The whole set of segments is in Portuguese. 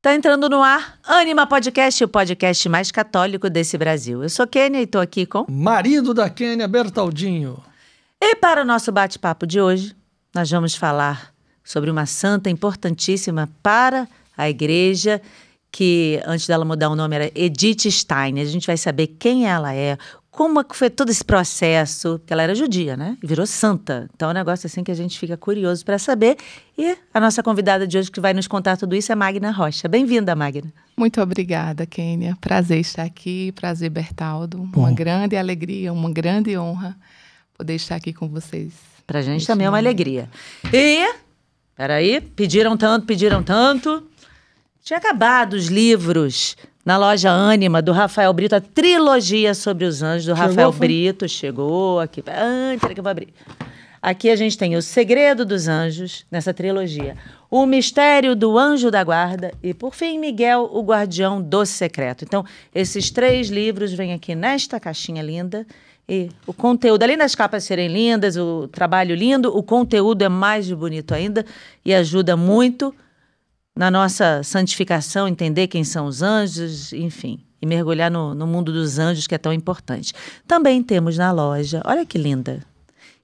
Tá entrando no ar Ânima Podcast, o podcast mais católico desse Brasil. Eu sou Kênia e estou aqui com... Marido da Kênia, Bertaldinho. E para o nosso bate-papo de hoje, nós vamos falar sobre uma santa importantíssima para a igreja, que antes dela mudar o nome era Edith Stein. A gente vai saber quem ela é, como foi todo esse processo, porque ela era judia, né? E virou santa. Então é um negócio assim que a gente fica curioso para saber. E a nossa convidada de hoje que vai nos contar tudo isso é Magna Rocha. Bem-vinda, Magna. Muito obrigada, Kênia. Prazer estar aqui, prazer, Bertaldo. Uma grande alegria, uma grande honra poder estar aqui com vocês. Pra gente também é uma alegria. E, peraí, pediram tanto. Tinha acabado os livros na loja Ânima, do Rafael Brito, a trilogia sobre os anjos do Rafael Brito. Chegou aqui. Peraí que eu vou abrir. Aqui a gente tem O Segredo dos Anjos, nessa trilogia. O Mistério do Anjo da Guarda e, por fim, Miguel, o Guardião do Secreto. Então, esses 3 livros vêm aqui nesta caixinha linda. E o conteúdo, além das capas serem lindas, o trabalho lindo, o conteúdo é mais bonito ainda e ajuda muito na nossa santificação, entender quem são os anjos, enfim, e mergulhar no mundo dos anjos, que é tão importante. Também temos na loja, olha que linda,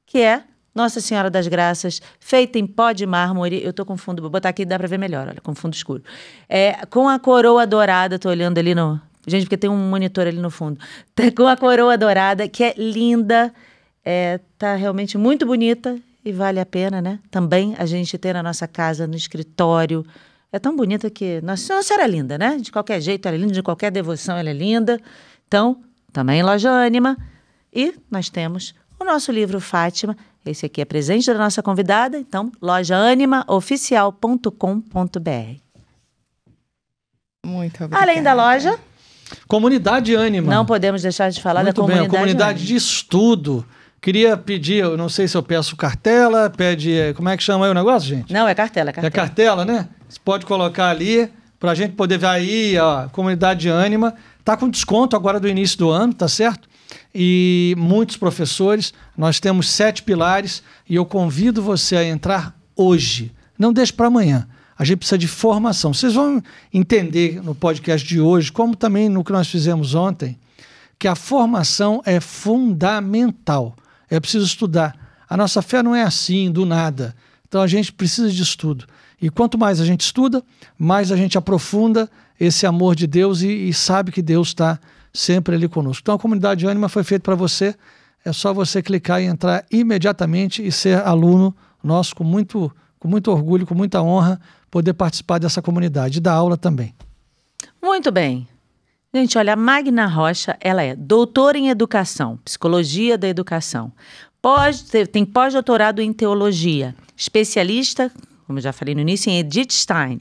que é Nossa Senhora das Graças, feita em pó de mármore. Eu estou com fundo, vou botar aqui, dá para ver melhor, olha, com fundo escuro. Com a coroa dourada, estou olhando ali no... Gente, porque tem um monitor ali no fundo. Com a coroa dourada, que é linda, tá realmente muito bonita e vale a pena, né? Também a gente ter na nossa casa, no escritório. É tão bonita que... Nossa Senhora é linda, né? De qualquer jeito ela é linda, de qualquer devoção ela é linda. Então, também loja Ânima. E nós temos o nosso livro Fátima. Esse aqui é presente da nossa convidada. Então, lojaanimaoficial.com.br. Muito obrigada. Além da loja... Comunidade Ânima. Não podemos deixar de falar Muito da comunidade. Bem, a comunidade de estudo. Queria pedir, eu não sei se eu peço cartela, como é que chama aí o negócio, gente? Não, é cartela. É cartela, né? Você pode colocar ali para a gente poder ver aí, ó, Comunidade Ânima. Tá com desconto agora do início do ano, tá certo? E muitos professores, nós temos 7 pilares e eu convido você a entrar hoje. Não deixe para amanhã. A gente precisa de formação. Vocês vão entender no podcast de hoje, como também no que nós fizemos ontem, que a formação é fundamental. É preciso estudar. A nossa fé não é assim, do nada. Então a gente precisa de estudo. E quanto mais a gente estuda, mais a gente aprofunda esse amor de Deus e sabe que Deus está sempre ali conosco. Então a Comunidade Ânima foi feita para você. É só você clicar e entrar imediatamente e ser aluno nosso com muito orgulho, com muita honra, poder participar dessa comunidade e dar aula também. Muito bem. Gente, olha, a Magna Rocha, ela é doutora em educação, psicologia da educação. Tem pós-doutorado em teologia, especialista, como eu já falei no início, em Edith Stein,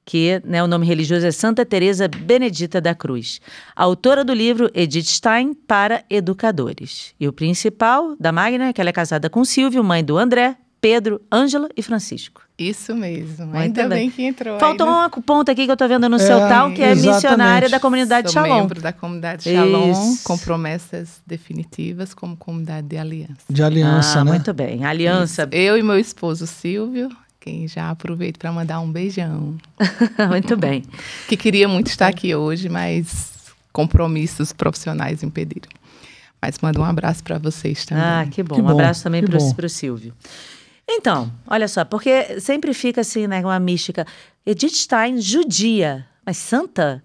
que, né, o nome religioso é Santa Teresa Benedita da Cruz. Autora do livro Edith Stein para Educadores. E o principal da Magna é que ela é casada com Silvio, mãe do André, Pedro, Ângela e Francisco. Isso mesmo. Muito Ainda bem bem que entrou. Faltou uma ponta aqui que eu estou vendo no seu tal, que é missionária da comunidade Sou Shalom. membro da comunidade Shalom, Isso. com promessas definitivas como comunidade de aliança. De aliança, né? Muito bem. Aliança. Isso. Eu e meu esposo Silvio, quem já aproveito para mandar um beijão. Muito bem. Que queria muito estar aqui hoje, mas compromissos profissionais impediram. Mas mando um abraço para vocês também. Ah, que bom. Um abraço também para o Silvio. Então, olha só, porque sempre fica assim, né, uma mística. Edith Stein, judia, mas santa?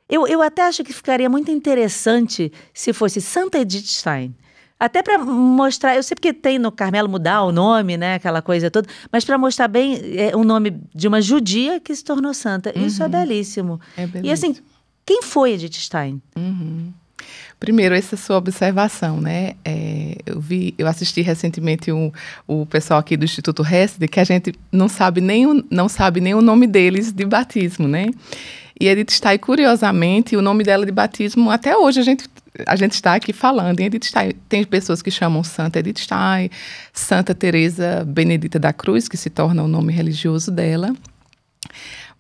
Eu até acho que ficaria muito interessante se fosse Santa Edith Stein. Até para mostrar, eu sei porque tem no Carmelo mudar o nome, né, aquela coisa toda, mas para mostrar bem o nome de uma judia que se tornou santa. Isso é belíssimo. É belíssimo. E assim, quem foi Edith Stein? Primeiro, essa sua observação, né? Eu assisti recentemente o pessoal aqui do Instituto Hesed, que a gente não sabe nem o nome deles de batismo, né? E Edith Stein, curiosamente, o nome dela de batismo, até hoje a gente está aqui falando em Edith Stein. Tem pessoas que chamam Santa Edith Stein, Santa Teresa Benedita da Cruz, que se torna o nome religioso dela.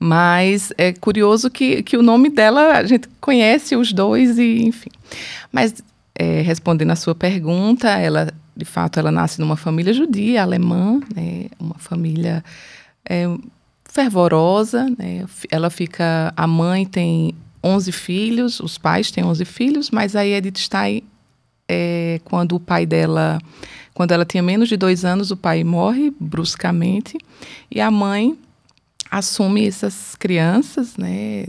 Mas é curioso que o nome dela, a gente conhece os dois e, enfim. Mas, respondendo a sua pergunta, ela, de fato, ela nasce numa família judia, alemã, né? Uma família fervorosa, né? A mãe tem 11 filhos, os pais têm 11 filhos, mas aí Edith Stein, quando ela tinha menos de 2 anos, o pai morre bruscamente e a mãe assume essas crianças, né?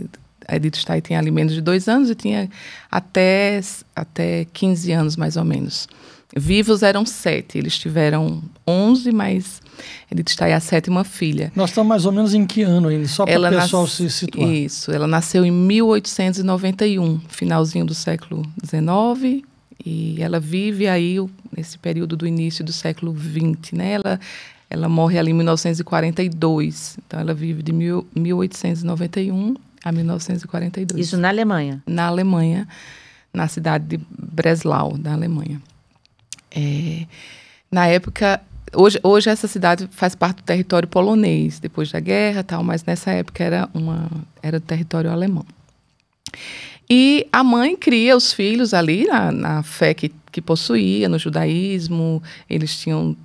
A Edith Stein tinha ali menos de 2 anos e tinha até 15 anos, mais ou menos. Vivos eram 7, eles tiveram 11, mas Edith Stein é a 7ª filha. Nós estamos mais ou menos em que ano ainda, só para o pessoal se situar? Isso, ela nasceu em 1891, finalzinho do século XIX, e ela vive aí nesse período do início do século XX, né? Ela morre ali em 1942, então ela vive de 1891 a 1942. Isso na Alemanha? Na Alemanha, na cidade de Breslau, da Alemanha. Na época, hoje essa cidade faz parte do território polonês, depois da guerra, tal, mas nessa época era do território alemão. E a mãe cria os filhos ali na fé que possuía, no judaísmo. Eles tinham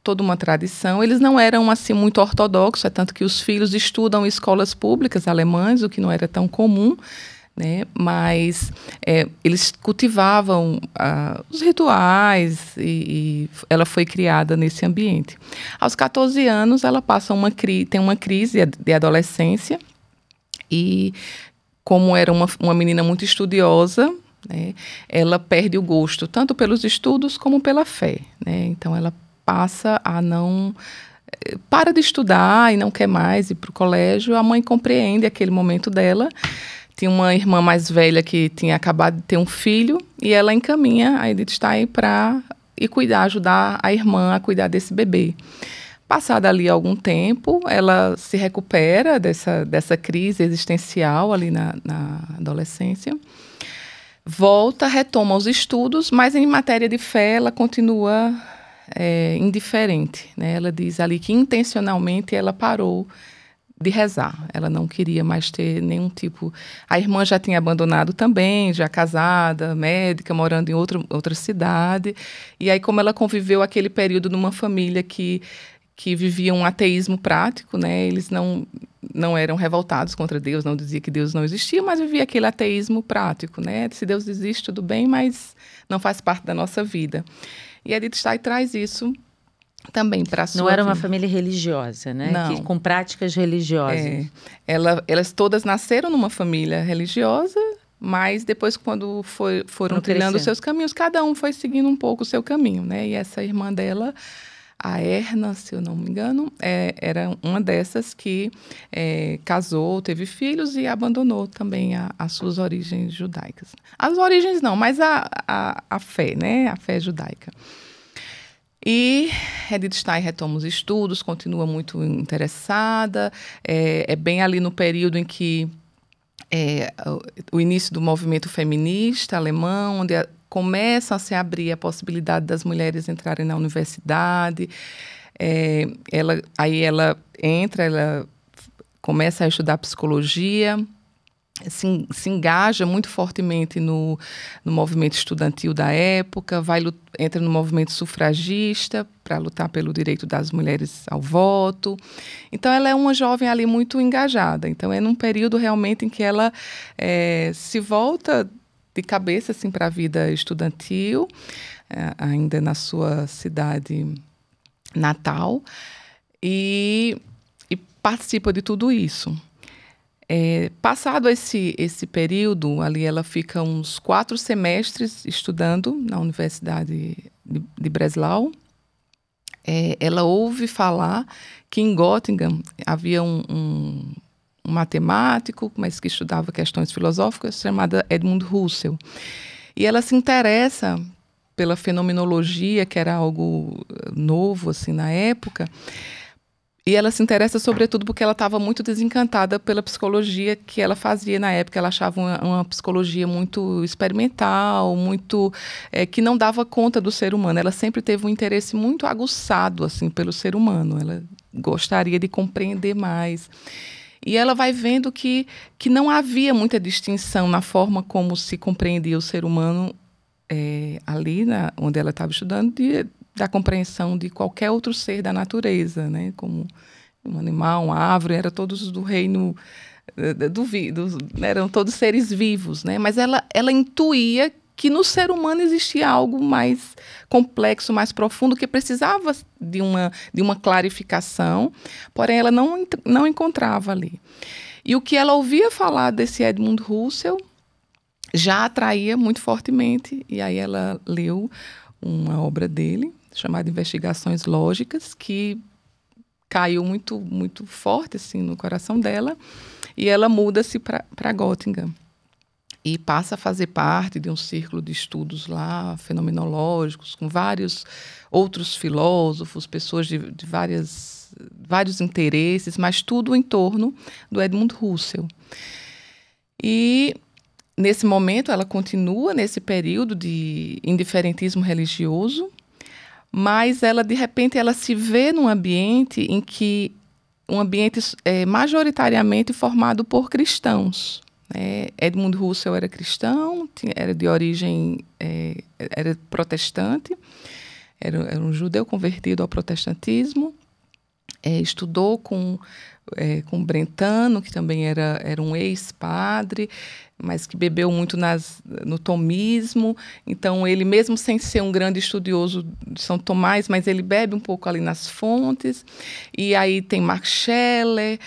toda uma tradição. Eles não eram assim muito ortodoxos, é tanto que os filhos estudam em escolas públicas alemãs, o que não era tão comum, né? Mas eles cultivavam os rituais e ela foi criada nesse ambiente. Aos 14 anos, ela tem uma crise de adolescência e, como era uma menina muito estudiosa, né, ela perde o gosto tanto pelos estudos como pela fé, né? Então, ela passa a não... para de estudar e não quer mais ir para o colégio. A mãe compreende aquele momento dela. Tinha uma irmã mais velha que tinha acabado de ter um filho e ela encaminha a Edith Stein para ir ajudar a irmã a cuidar desse bebê. Passado ali algum tempo, ela se recupera dessa crise existencial ali na adolescência. Retoma os estudos, mas em matéria de fé ela continua indiferente, né? Ela diz ali que intencionalmente ela parou de rezar. Ela não queria mais ter nenhum tipo... A irmã já tinha abandonado também, já casada, médica, morando em outra cidade. E aí, como ela conviveu aquele período numa família que vivia um ateísmo prático, né? Eles não eram revoltados contra Deus, não diziam que Deus não existia, mas vivia aquele ateísmo prático, né? Se Deus existe, tudo bem, mas não faz parte da nossa vida. E a Edith Stein traz isso também para a sua Não era uma vida. família religiosa, né? Não. Com práticas religiosas. Elas todas nasceram numa família religiosa, mas depois, quando foram trilhando os seus caminhos, cada um foi seguindo um pouco o seu caminho, né? E essa irmã dela, a Erna, se eu não me engano, era uma dessas que casou, teve filhos e abandonou também as suas origens judaicas. As origens não, mas a fé, né? A fé judaica. E Edith Stein retoma os estudos, continua muito interessada. É bem ali no período em que o início do movimento feminista alemão, onde começa a se abrir a possibilidade das mulheres entrarem na universidade. Ela começa a estudar psicologia, se engaja muito fortemente no movimento estudantil da época, entra no movimento sufragista para lutar pelo direito das mulheres ao voto. Então, ela é uma jovem ali muito engajada. Então, é num período realmente em que ela se volta de cabeça assim, para a vida estudantil, ainda na sua cidade natal, e participa de tudo isso. Passado esse período, ali ela fica uns 4 semestres estudando na Universidade de Breslau. Ela ouve falar que em Göttingen havia um matemático, mas que estudava questões filosóficas, chamado Edmund Husserl. E ela se interessa pela fenomenologia, que era algo novo assim, na época. E ela se interessa sobretudo porque ela estava muito desencantada pela psicologia que ela fazia na época. Ela achava uma psicologia muito experimental, muito que não dava conta do ser humano. Ela sempre teve um interesse muito aguçado assim, pelo ser humano. Ela gostaria de compreender mais. E ela vai vendo que não havia muita distinção na forma como se compreendia o ser humano ali, onde ela estava estudando, da compreensão de qualquer outro ser da natureza, né? Como um animal, uma árvore, eram todos do reino eram todos seres vivos, né? Mas ela intuía que no ser humano existia algo mais complexo, mais profundo, que precisava de uma clarificação, porém ela não encontrava ali. E o que ela ouvia falar desse Edmund Husserl já atraía muito fortemente, e aí ela leu uma obra dele, chamada Investigações Lógicas, que caiu muito, muito forte assim, no coração dela, e ela muda-se para Göttingen. E passa a fazer parte de um círculo de estudos lá, fenomenológicos, com vários outros filósofos, pessoas de vários interesses, mas tudo em torno do Edmund Husserl. E, nesse momento, ela continua nesse período de indiferentismo religioso, mas ela, de repente, ela se vê num ambiente em que um ambiente majoritariamente formado por cristãos. Edmund Husserl era cristão, era de origem, era protestante, era um judeu convertido ao protestantismo, estudou com Brentano, que também era um ex-padre, mas que bebeu muito no tomismo. Então, ele, mesmo sem ser um grande estudioso de São Tomás, mas ele bebe um pouco ali nas fontes. E aí tem Max Scheler,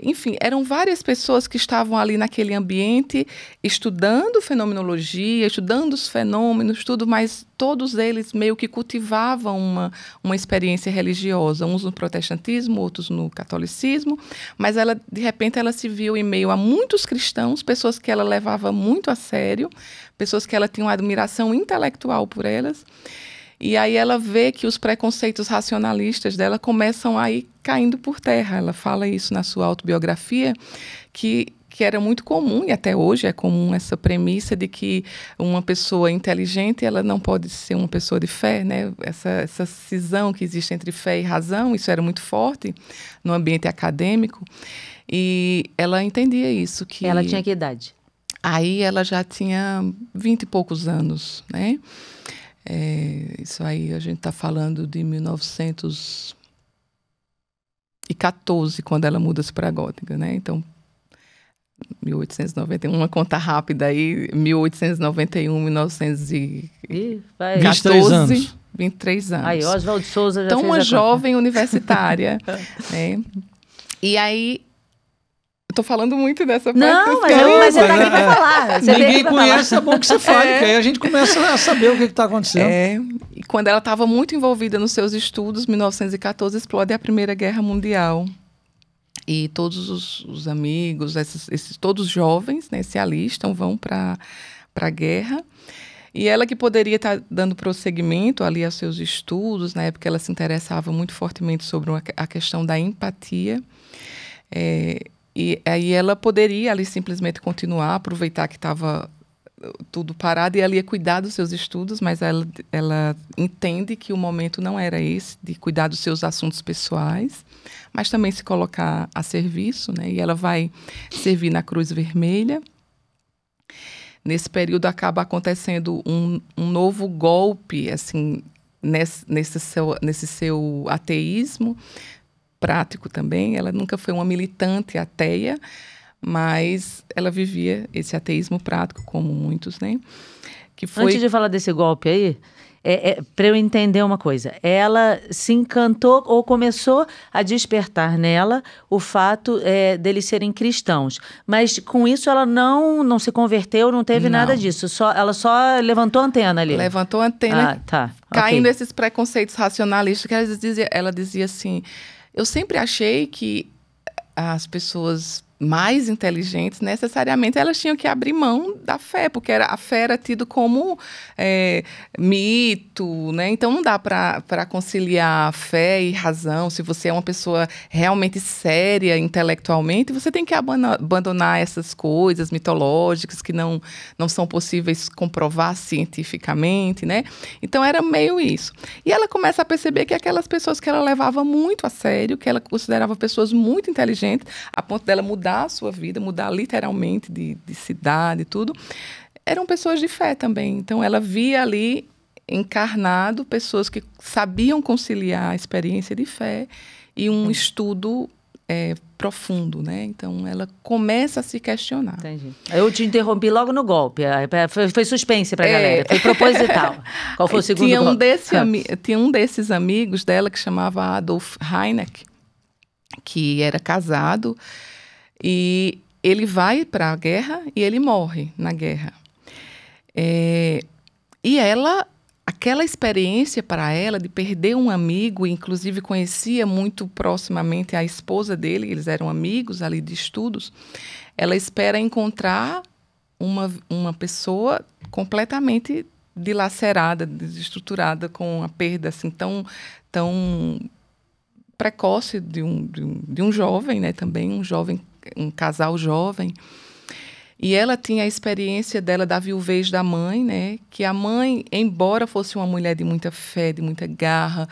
enfim, eram várias pessoas que estavam ali naquele ambiente estudando fenomenologia, estudando os fenômenos, tudo, mas todos eles meio que cultivavam uma experiência religiosa, uns no protestantismo, outros no catolicismo, mas ela, de repente, ela se viu em meio a muitos cristãos, pessoas que ela levava muito a sério, pessoas que ela tinha uma admiração intelectual por elas, e aí ela vê que os preconceitos racionalistas dela começam a ir caindo por terra. Ela fala isso na sua autobiografia, que era muito comum, e até hoje é comum, essa premissa de que uma pessoa inteligente, ela não pode ser uma pessoa de fé, né? Essa cisão que existe entre fé e razão, isso era muito forte no ambiente acadêmico, e ela entendia isso. Que ela tinha que idade? Aí ela já tinha 20 e poucos anos, né? Isso aí a gente está falando de 1914, quando ela muda-se para Göttingen, né? Então, 1891, uma conta rápida aí, 1891, 1914, 23 anos. Aí, Oswald de Souza já então, fez uma a jovem universitária. Né? E aí, eu tô falando muito dessa parte. Não, mas você tá aqui pra falar. Ninguém conhece, é bom que você fale, que aí a gente começa a saber o que está acontecendo. E quando ela estava muito envolvida nos seus estudos, 1914, explode a Primeira Guerra Mundial. E todos os amigos, todos jovens, né, se alistam, vão para a guerra. E ela, que poderia estar dando prosseguimento ali aos seus estudos, na época ela se interessava muito fortemente sobre a questão da empatia. E aí ela poderia ali simplesmente continuar, aproveitar que estava tudo parado, e ela ia cuidar dos seus estudos, mas ela entende que o momento não era esse, de cuidar dos seus assuntos pessoais, mas também se colocar a serviço, né? E ela vai servir na Cruz Vermelha. Nesse período acaba acontecendo um novo golpe, assim, nesse seu ateísmo prático também. Ela nunca foi uma militante ateia, mas ela vivia esse ateísmo prático, como muitos, né? Que foi... Antes de falar desse golpe aí, para eu entender uma coisa, ela se encantou ou começou a despertar nela o fato deles serem cristãos, mas com isso ela não se converteu, não teve nada disso, ela só levantou a antena ali. Levantou a antena, caindo okay. Esses preconceitos racionalistas, que ela dizia assim, eu sempre achei que as pessoas mais inteligentes, necessariamente, elas tinham que abrir mão da fé, porque a fé era tido como mito, né? Então, não dá para conciliar fé e razão. Se você é uma pessoa realmente séria intelectualmente, você tem que abandonar essas coisas mitológicas que não são possíveis comprovar cientificamente, né? Então, era meio isso. E ela começa a perceber que aquelas pessoas que ela levava muito a sério, que ela considerava pessoas muito inteligentes, a ponto dela mudar a sua vida, mudar literalmente de cidade e tudo, eram pessoas de fé também. Então, ela via ali encarnado pessoas que sabiam conciliar a experiência de fé e um estudo profundo, né? Então, ela começa a se questionar. Entendi. Eu te interrompi logo no golpe. Foi suspense pra galera. Foi proposital. Qual foi o segundo golpe? Tinha um desses amigos dela que chamava Adolf Heineck, que era casado, e ele vai para a guerra e ele morre na guerra. E ela... Aquela experiência para ela de perder um amigo, inclusive conhecia muito proximamente a esposa dele, eles eram amigos ali de estudos, ela espera encontrar uma pessoa completamente dilacerada, desestruturada, com a perda assim, tão precoce de um jovem, né, também um casal jovem. E ela tinha a experiência dela da viuvez da mãe, né? Que a mãe, embora fosse uma mulher de muita fé, de muita garra,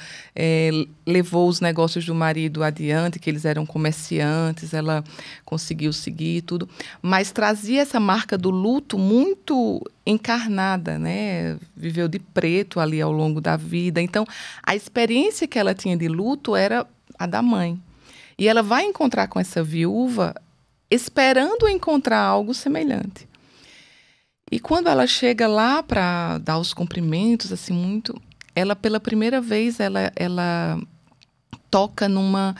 levou os negócios do marido adiante, que eles eram comerciantes, ela conseguiu seguir tudo, mas trazia essa marca do luto muito encarnada, né? Viveu de preto ali ao longo da vida. Então, a experiência que ela tinha de luto era a da mãe. E ela vai encontrar com essa viúva esperando encontrar algo semelhante. E quando ela chega lá para dar os cumprimentos, assim, ela, pela primeira vez, ela toca numa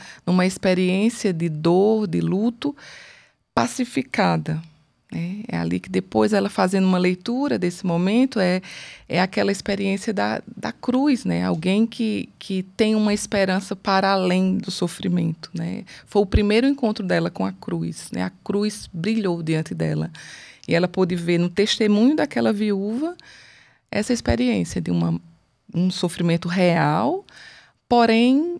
experiência de dor, de luto, pacificada. Né? É ali que depois, ela fazendo uma leitura desse momento, é aquela experiência da cruz, né? Alguém que tem uma esperança para além do sofrimento. Né? Foi o primeiro encontro dela com a cruz. Né? A cruz brilhou diante dela. E ela pôde ver no testemunho daquela viúva essa experiência de um sofrimento real, porém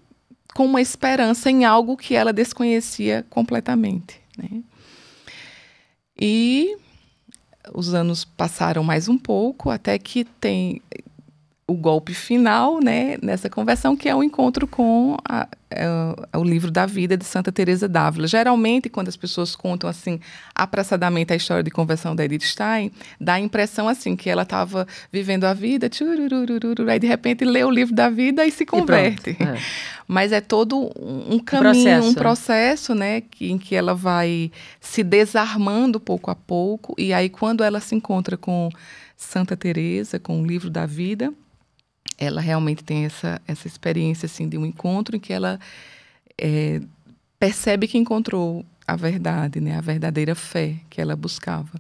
com uma esperança em algo que ela desconhecia completamente. Né? E os anos passaram mais um pouco, até que tem o golpe final, né, nessa conversão, que é o encontro com o livro da vida de Santa Teresa d'Ávila. Geralmente, quando as pessoas contam assim apressadamente a história de conversão da Edith Stein, dá a impressão assim que ela estava vivendo a vida, aí de repente lê o livro da vida e se converte. Mas é todo um caminho, um processo, né, em que ela vai se desarmando pouco a pouco, e aí quando ela se encontra com Santa Teresa, com o livro da vida, ela realmente tem essa experiência assim, de um encontro em que ela percebe que encontrou a verdade, né? A verdadeira fé que ela buscava.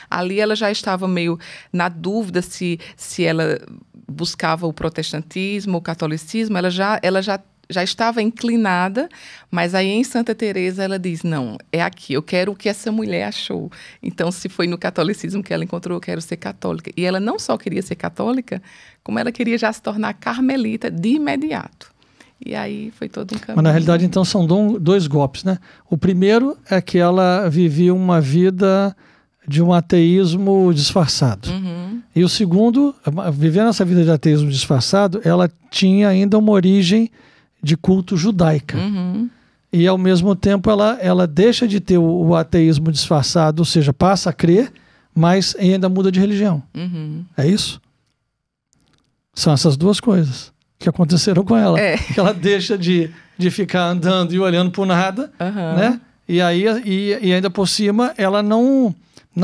Ali ela já estava meio na dúvida se ela buscava o protestantismo, o catolicismo, ela já estava inclinada, mas aí em Santa Teresa ela diz, não, é aqui, eu quero o que essa mulher achou. Então, se foi no catolicismo que ela encontrou, eu quero ser católica. E ela não só queria ser católica, como ela queria já se tornar carmelita de imediato. E aí foi todo um caminho. Mas na realidade, então, são dois golpes, né? O primeiro é que ela vivia uma vida de um ateísmo disfarçado. Uhum. E o segundo, vivendo essa vida de ateísmo disfarçado, ela tinha ainda uma origem de culto judaica. Uhum. E, ao mesmo tempo, ela deixa de ter o ateísmo disfarçado, ou seja, passa a crer, mas ainda muda de religião. Uhum. É isso? São essas duas coisas que aconteceram com ela. Que ela deixa de ficar andando e olhando por nada, né? E ainda por cima, ela não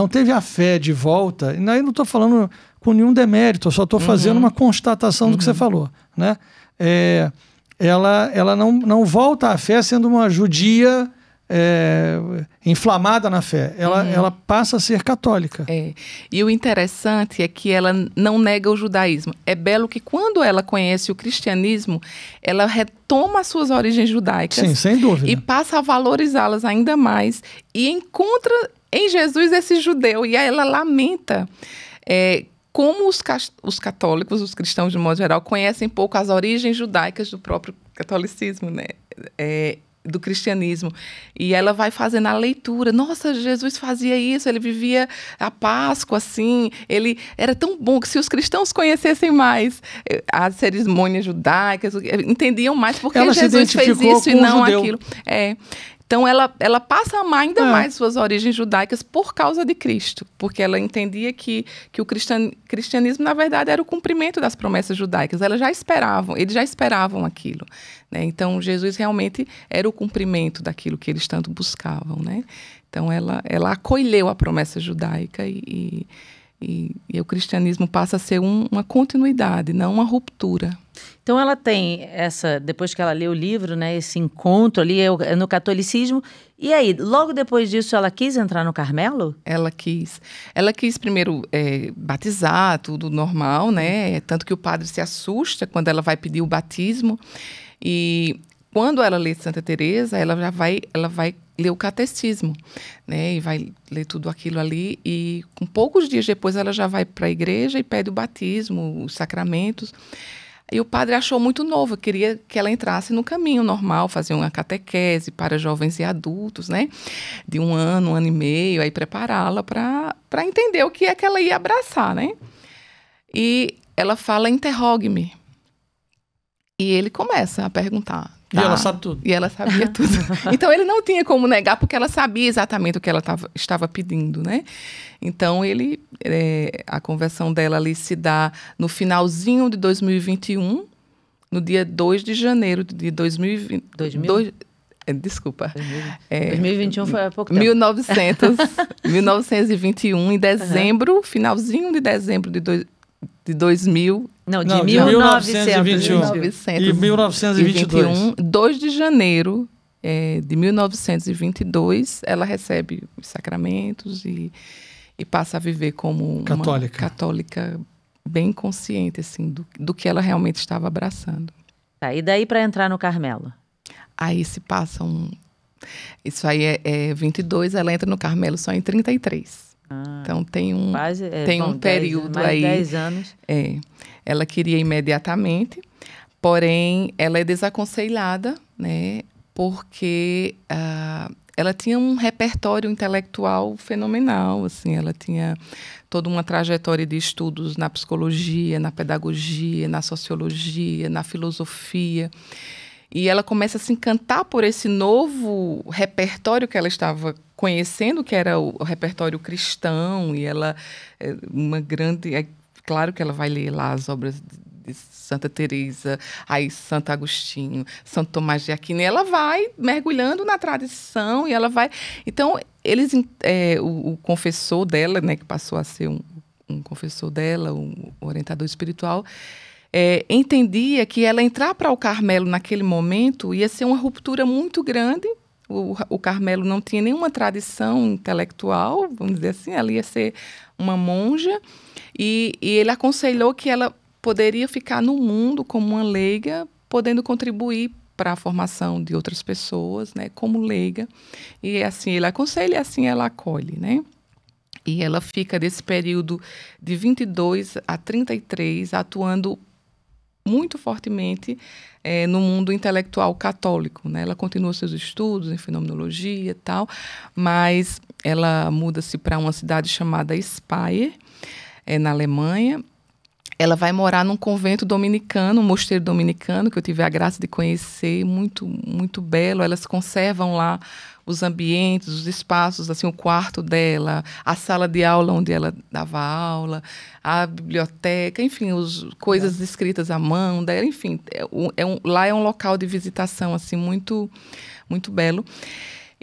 teve a fé de volta. E aí não estou falando com nenhum demérito, eu só estou fazendo uma constatação do que você falou, né? Ela não volta à fé sendo uma judia inflamada na fé. Ela passa a ser católica. E o interessante é que ela não nega o judaísmo. É belo que quando ela conhece o cristianismo, ela retoma as suas origens judaicas. Sim, sem dúvida. E passa a valorizá-las ainda mais. E encontra em Jesus esse judeu. E aí ela lamenta como os católicos, os cristãos de modo geral, conhecem pouco as origens judaicas do próprio catolicismo, né? Do cristianismo. E ela vai fazendo a leitura. Nossa, Jesus fazia isso, ele vivia a Páscoa, assim. Ele era tão bom que se os cristãos conhecessem mais as cerimônias judaicas, entendiam mais porque Jesus fez isso e não aquilo. Então, ela passa a amar ainda mais suas origens judaicas por causa de Cristo, porque ela entendia que o cristianismo, na verdade, era o cumprimento das promessas judaicas. Eles já esperavam aquilo, né? Então, Jesus realmente era o cumprimento daquilo que eles tanto buscavam, né? Então, ela acolheu a promessa judaica e o cristianismo passa a ser uma continuidade, não uma ruptura. Então ela tem depois que ela lê o livro, né, esse encontro ali é no catolicismo. E aí, logo depois disso, ela quis entrar no Carmelo? Ela quis primeiro batizar, tudo normal, né? Tanto que o padre se assusta quando ela vai pedir o batismo. E quando ela lê Santa Teresa, ela vai ler o catecismo, né? E vai ler tudo aquilo ali. E com poucos dias depois, ela já vai para a igreja e pede o batismo, os sacramentos. E o padre achou muito novo, queria que ela entrasse no caminho normal, fazer uma catequese para jovens e adultos, né? De 1 ano, 1 ano e meio, aí prepará-la para entender o que é que ela ia abraçar, né? E ela fala, interrogue-me. E ele começa a perguntar. E ela sabe tudo. E ela sabia tudo. Então, ele não tinha como negar, porque ela sabia exatamente o que ela estava pedindo, né? Então, a conversão dela ali se dá no finalzinho de 2021, no dia 2 de janeiro de 2020. 2021 foi há pouco tempo. 1921, em dezembro, finalzinho de dezembro de 2000. Não, de 1921. E 1922. 2 de janeiro de 1922, ela recebe os sacramentos e passa a viver como uma católica bem consciente assim, do que ela realmente estava abraçando. Tá, e daí para entrar no Carmelo? Aí se passa Isso aí é 22, ela entra no Carmelo só em 33. Então tem um período mais aí. 10 anos. Ela queria imediatamente, porém ela é desaconselhada, né? Porque ela tinha um repertório intelectual fenomenal, assim, ela tinha toda uma trajetória de estudos na psicologia, na pedagogia, na sociologia, na filosofia. E ela começa a se encantar por esse novo repertório que ela estava conhecendo, que era o repertório cristão, e ela claro que ela vai ler lá as obras de Santa Teresa, aí Santo Agostinho, Santo Tomás de Aquino, e ela vai mergulhando na tradição, e ela vai... Então, o confessor dela, né, que passou a ser um confessor dela, um orientador espiritual, entendia que ela entrar para o Carmelo naquele momento ia ser uma ruptura muito grande. O Carmelo não tinha nenhuma tradição intelectual, vamos dizer assim, ela ia ser uma monja, e ele aconselhou que ela poderia ficar no mundo como uma leiga, podendo contribuir para a formação de outras pessoas, né, como leiga. E assim ele aconselha e assim ela acolhe, né? E ela fica desse período de 22 a 33 atuando muito fortemente no mundo intelectual católico, né? Ela continua seus estudos em fenomenologia e tal, mas ela muda-se para uma cidade chamada Speyer, na Alemanha. Ela vai morar num convento dominicano, um mosteiro dominicano, que eu tive a graça de conhecer, muito, muito belo. Elas conservam lá os ambientes, os espaços, assim, o quarto dela, a sala de aula onde ela dava aula, a biblioteca, enfim, coisas escritas à mão dela, enfim. Lá é um local de visitação, assim, muito, muito belo.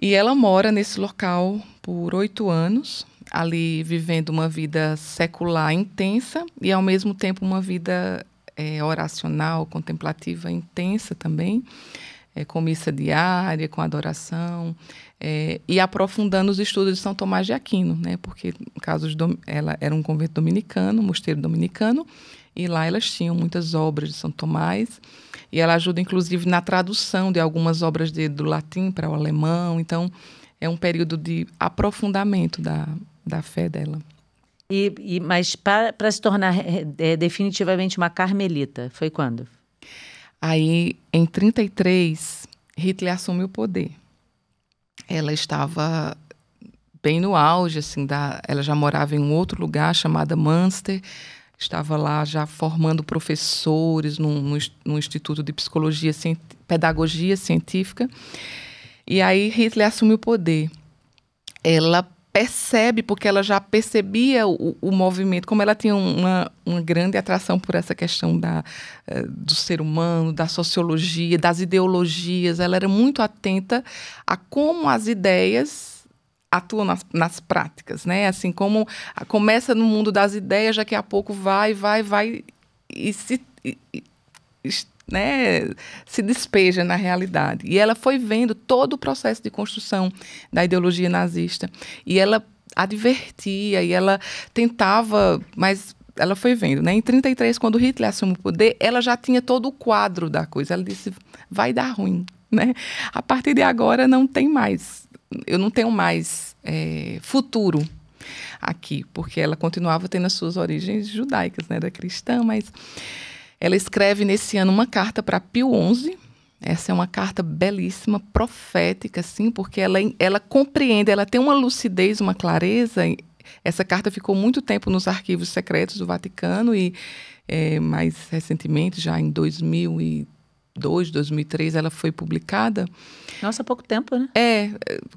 E ela mora nesse local por 8 anos, ali vivendo uma vida secular intensa e, ao mesmo tempo, uma vida oracional, contemplativa intensa também, com missa diária, com adoração, e aprofundando os estudos de São Tomás de Aquino, né? Porque, no caso, ela era um convento dominicano, um mosteiro dominicano, e lá elas tinham muitas obras de São Tomás, e ela ajuda, inclusive, na tradução de algumas obras do latim para o alemão. Então, é um período de aprofundamento da fé dela. Mas para se tornar definitivamente uma carmelita, foi quando? Aí, em 33, Hitler assume o poder. Ela estava bem no auge, assim, ela já morava em um outro lugar chamado Münster, estava lá já formando professores num instituto de pedagogia científica. E aí Hitler assume o poder. Ela percebe, porque ela já percebia o movimento, como ela tinha uma grande atração por essa questão do ser humano, da sociologia, das ideologias. Ela era muito atenta a como as ideias atuam nas práticas, né? Assim, como começa no mundo das ideias, daqui a pouco vai e se despeja na realidade. E ela foi vendo todo o processo de construção da ideologia nazista. E ela advertia, e ela tentava, mas ela foi vendo, né? Em 1933, quando Hitler assume o poder, ela já tinha todo o quadro da coisa. Ela disse, vai dar ruim, né? A partir de agora não tem mais, eu não tenho mais futuro aqui, porque ela continuava tendo as suas origens judaicas, né? Era cristã, mas ela escreve nesse ano uma carta para Pio XI. Essa é uma carta belíssima, profética, assim, porque ela compreende, ela tem uma lucidez, uma clareza. Essa carta ficou muito tempo nos arquivos secretos do Vaticano e mais recentemente, já em 2002, 2003, ela foi publicada. Nossa, há pouco tempo, né?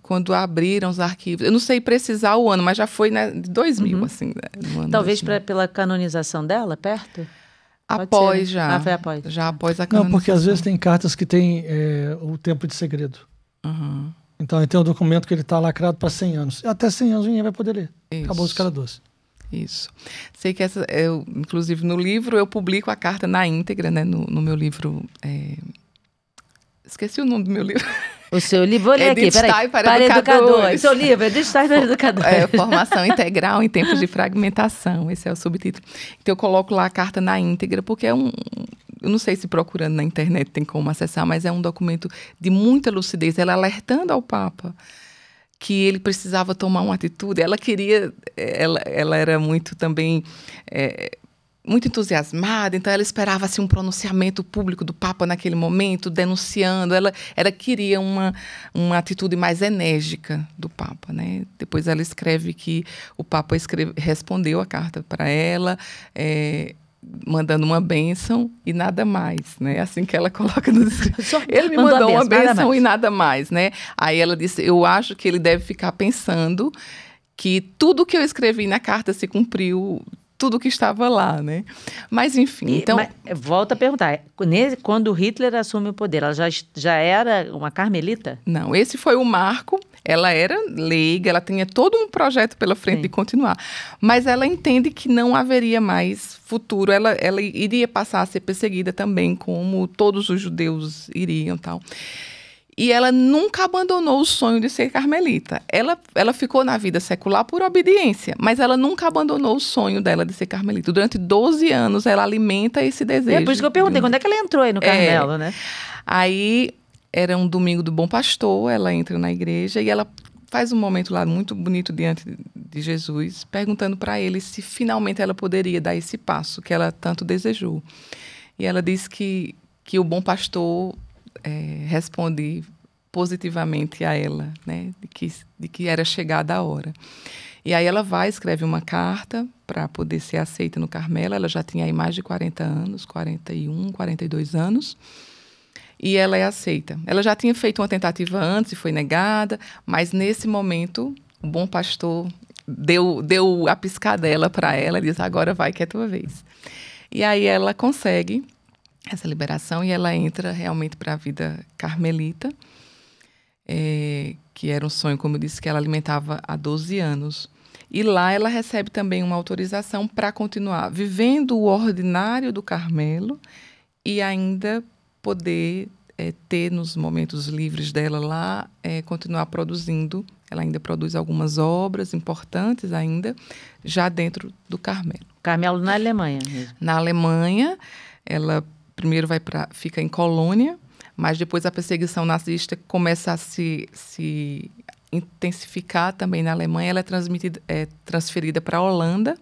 Quando abriram os arquivos. Eu não sei precisar o ano, mas já foi, né, de 2000, assim. Né, no ano Talvez 2000. pela canonização dela, perto? Após ser, né? já. Foi após. Já após a Não, canonização. porque às vezes tem cartas que tem o tempo de segredo. Uhum. Então, tem um documento que ele está lacrado para 100 anos. Até 100 anos ninguém vai poder ler. Isso. Acabou os cara doce. Isso. Sei que inclusive no livro, eu publico a carta na íntegra, né? No meu livro. Esqueci o nome do meu livro. O seu livro, vou ler aqui, Destaque peraí. para Educadores. O seu livro é Destaque para Educadores. Formação integral em tempos de fragmentação. Esse é o subtítulo. Então, eu coloco lá a carta na íntegra, porque eu não sei se procurando na internet tem como acessar, mas é um documento de muita lucidez. Ela alertando ao Papa que ele precisava tomar uma atitude. Ela queria... Ela era muito também... muito entusiasmada, então ela esperava assim, um pronunciamento público do Papa naquele momento, denunciando. Ela queria uma atitude mais enérgica do Papa, né? Depois ela escreve que o Papa respondeu a carta para ela, mandando uma bênção e nada mais, né? Assim que ela coloca no... Ele me mandou uma bênção e nada mais, né? Aí ela disse, eu acho que ele deve ficar pensando que tudo que eu escrevi na carta se cumpriu, tudo que estava lá, né? Mas, enfim, então... Mas, volto a perguntar, quando Hitler assume o poder, ela já era uma carmelita? Não, esse foi o marco. Ela era leiga, ela tinha todo um projeto pela frente Sim. de continuar. Mas ela entende que não haveria mais futuro. Ela iria passar a ser perseguida também, como todos os judeus iriam, tal. E ela nunca abandonou o sonho de ser carmelita. Ela ficou na vida secular por obediência, mas ela nunca abandonou o sonho dela de ser carmelita. Durante 12 anos, ela alimenta esse desejo. É por isso que eu perguntei, quando é que ela entrou aí no Carmelo, né? Aí, era um domingo do Bom Pastor, ela entra na igreja e ela faz um momento lá muito bonito diante de Jesus, perguntando para ele se finalmente ela poderia dar esse passo que ela tanto desejou. E ela diz que o Bom Pastor... responde positivamente a ela, né, de que era chegada a hora. E aí ela escreve uma carta para poder ser aceita no Carmelo. Ela já tinha aí mais de 40 anos, 41, 42 anos, e ela é aceita. Ela já tinha feito uma tentativa antes e foi negada, mas nesse momento o Bom Pastor deu a piscadela para ela e diz, agora vai que é tua vez. E aí ela consegue essa liberação e ela entra realmente para a vida carmelita, que era um sonho, como eu disse, que ela alimentava há 12 anos. E lá ela recebe também uma autorização para continuar vivendo o ordinário do Carmelo e ainda poder ter, nos momentos livres dela lá, continuar produzindo. Ela ainda produz algumas obras importantes ainda, já dentro do Carmelo. Carmelo na Alemanha mesmo. Na Alemanha, ela... primeiro fica em Colônia, mas depois a perseguição nazista começa a se intensificar também na Alemanha. Ela é transferida para a Holanda,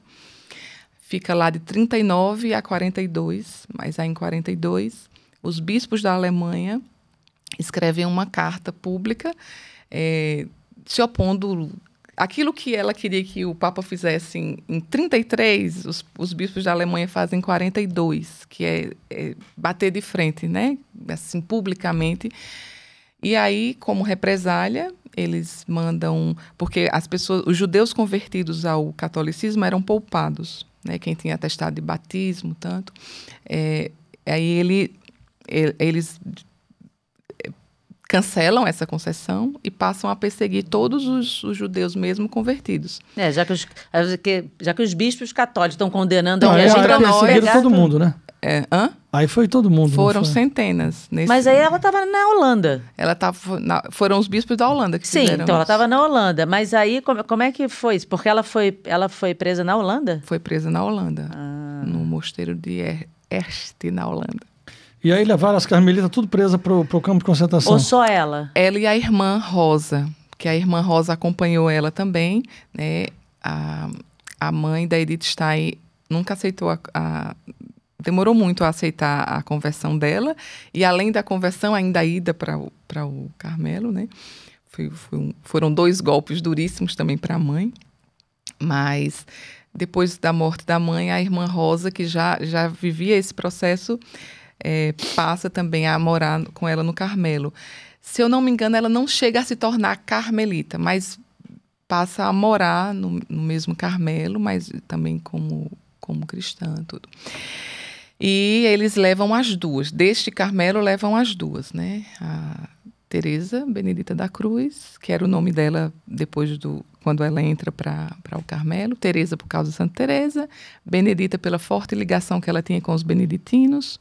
fica lá de 39 a 42, mas aí em 42, os bispos da Alemanha escrevem uma carta pública se opondo... Aquilo que ela queria que o Papa fizesse em 33, os bispos da Alemanha fazem em 42, que é bater de frente, né? Assim, publicamente. E aí, como represália, eles mandam... Porque os judeus convertidos ao catolicismo eram poupados, né? Quem tinha atestado de batismo, tanto. Aí eles cancelam essa concessão e passam a perseguir todos os judeus mesmo convertidos. Já que os bispos católicos estão condenando Não, a gente para nós... perseguiram todo mundo, né? Aí foi todo mundo. Foram centenas. Mas aí ela estava na Holanda. Foram os bispos da Holanda que fizeram Sim, então ela isso. estava na Holanda. Mas aí, como é que foi isso? Porque ela foi presa na Holanda? Foi presa na Holanda, no mosteiro de Erst, na Holanda. E aí levaram as carmelitas tudo presas pro campo de concentração? Ou só ela? Ela e a irmã Rosa, que a irmã Rosa acompanhou ela também, né? A mãe da Edith Stein nunca aceitou demorou muito a aceitar a conversão dela, e além da conversão, ainda a ida para o Carmelo, né? Foram 2 golpes duríssimos também para a mãe, mas depois da morte da mãe, a irmã Rosa, que já vivia esse processo, passa também a morar com ela no Carmelo. Se eu não me engano, ela não chega a se tornar carmelita, mas passa a morar no mesmo Carmelo, mas também como cristã, tudo. E eles levam as 2. Deste Carmelo, levam as 2, né? A Teresa Benedita da Cruz, que era o nome dela depois quando ela entra para o Carmelo. Teresa por causa de Santa Teresa. Benedita pela forte ligação que ela tinha com os beneditinos.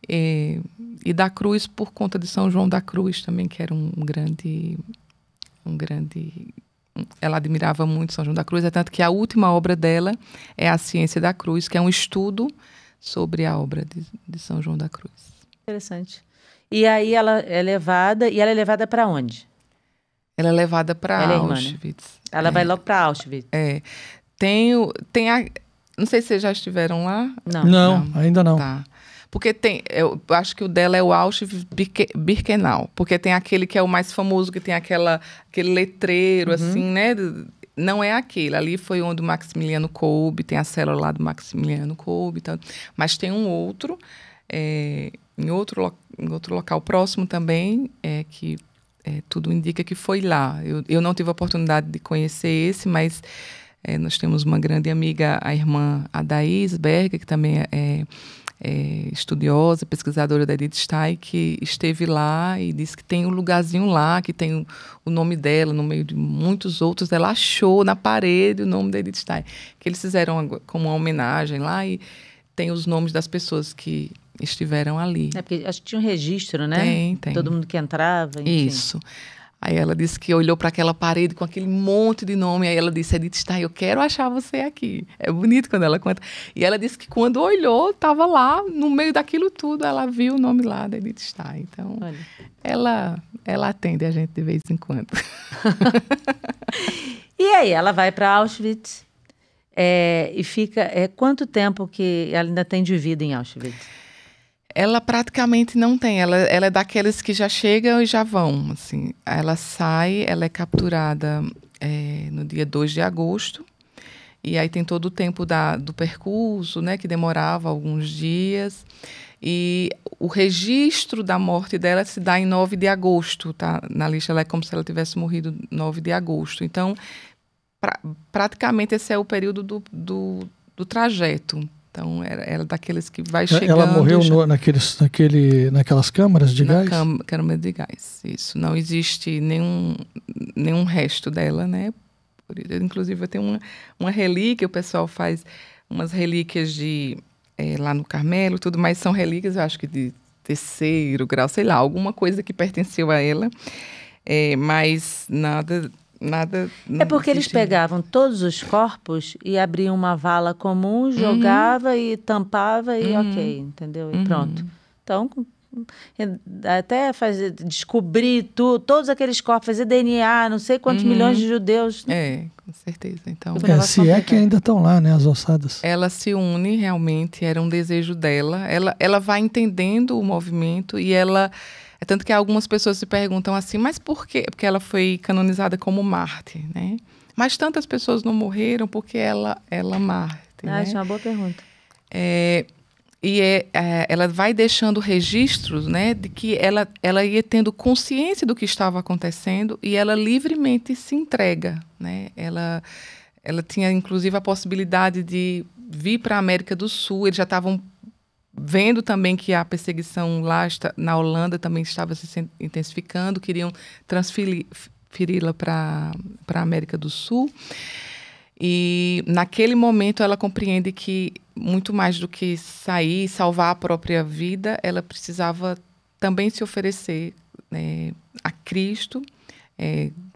E da Cruz por conta de São João da Cruz também, que era um grande... Ela admirava muito São João da Cruz, é tanto que a última obra dela é A Ciência da Cruz, que é um estudo sobre a obra de São João da Cruz. Interessante. E aí ela é levada para onde? Ela é levada para Irmã, Auschwitz. né? Ela vai logo para Auschwitz. Não sei se vocês já estiveram lá. Não, ainda não. Tá. Porque eu acho que o dela é o Auschwitz-Birkenau, porque tem aquele que é o mais famoso, que tem aquele letreiro, assim, né? Não é aquele. Ali foi onde o Maximiliano Kolbe, tem a célula lá do Maximiliano Kolbe, mas tem um outro, em outro local próximo também, que tudo indica que foi lá. Eu não tive a oportunidade de conhecer esse, mas nós temos uma grande amiga, a irmã Adaís Berger, que também é estudiosa, pesquisadora da Edith Stein, que esteve lá e disse que tem um lugarzinho lá, que tem o nome dela no meio de muitos outros. Ela achou na parede o nome da Edith Stein, que eles fizeram como uma homenagem lá, e tem os nomes das pessoas que estiveram ali. Porque acho que tinha um registro, né? Tem. Todo mundo que entrava, enfim. Isso. Aí ela disse que olhou para aquela parede com aquele monte de nome. Aí ela disse, Edith Stein, eu quero achar você aqui. É bonito quando ela conta. E ela disse que quando olhou, estava lá, no meio daquilo tudo, ela viu o nome lá da Edith Stein. Então, ela atende a gente de vez em quando. E aí, ela vai para Auschwitz e fica... quanto tempo que ela ainda tem de vida em Auschwitz? Ela praticamente não tem. Ela é daqueles que já chegam e já vão. Assim. Ela sai, ela é capturada no dia 2 de agosto. E aí tem todo o tempo do percurso, né, que demorava alguns dias. E o registro da morte dela se dá em 9 de agosto. Tá? Na lista ela é como se ela tivesse morrido 9 de agosto. Então, praticamente esse é o período do trajeto. Então, era daqueles que vai chegando... Ela morreu naquelas câmaras de gás? Câmara de gás, isso. Não existe nenhum resto dela, né? Inclusive, eu tenho uma relíquia, o pessoal faz umas relíquias lá no Carmelo, tudo, mas são relíquias, eu acho que de 3º grau, sei lá, alguma coisa que pertenceu a ela, mas nada... É porque eles pegavam todos os corpos e abriam uma vala comum, jogava e tampava e ok, entendeu? E pronto. Então, até descobrir todos aqueles corpos, fazer DNA, não sei quantos milhões de judeus. Com certeza. Então, se é que ainda estão lá, né, as ossadas. Ela se une, realmente, era um desejo dela. Ela vai entendendo o movimento e ela... tanto que algumas pessoas se perguntam assim, mas por quê? Porque ela foi canonizada como mártir, né? Mas tantas pessoas não morreram porque ela é mártir, né? Isso é uma boa pergunta. ela vai deixando registros, né, de que ela ia tendo consciência do que estava acontecendo e ela livremente se entrega, né? Ela tinha, inclusive, a possibilidade de vir para a América do Sul. Eles já estavam vendo também que a perseguição lá na Holanda também estava se intensificando, queriam transferi-la para a América do Sul. E, naquele momento, ela compreende que, muito mais do que sair e salvar a própria vida, ela precisava também se oferecer, né, a Cristo,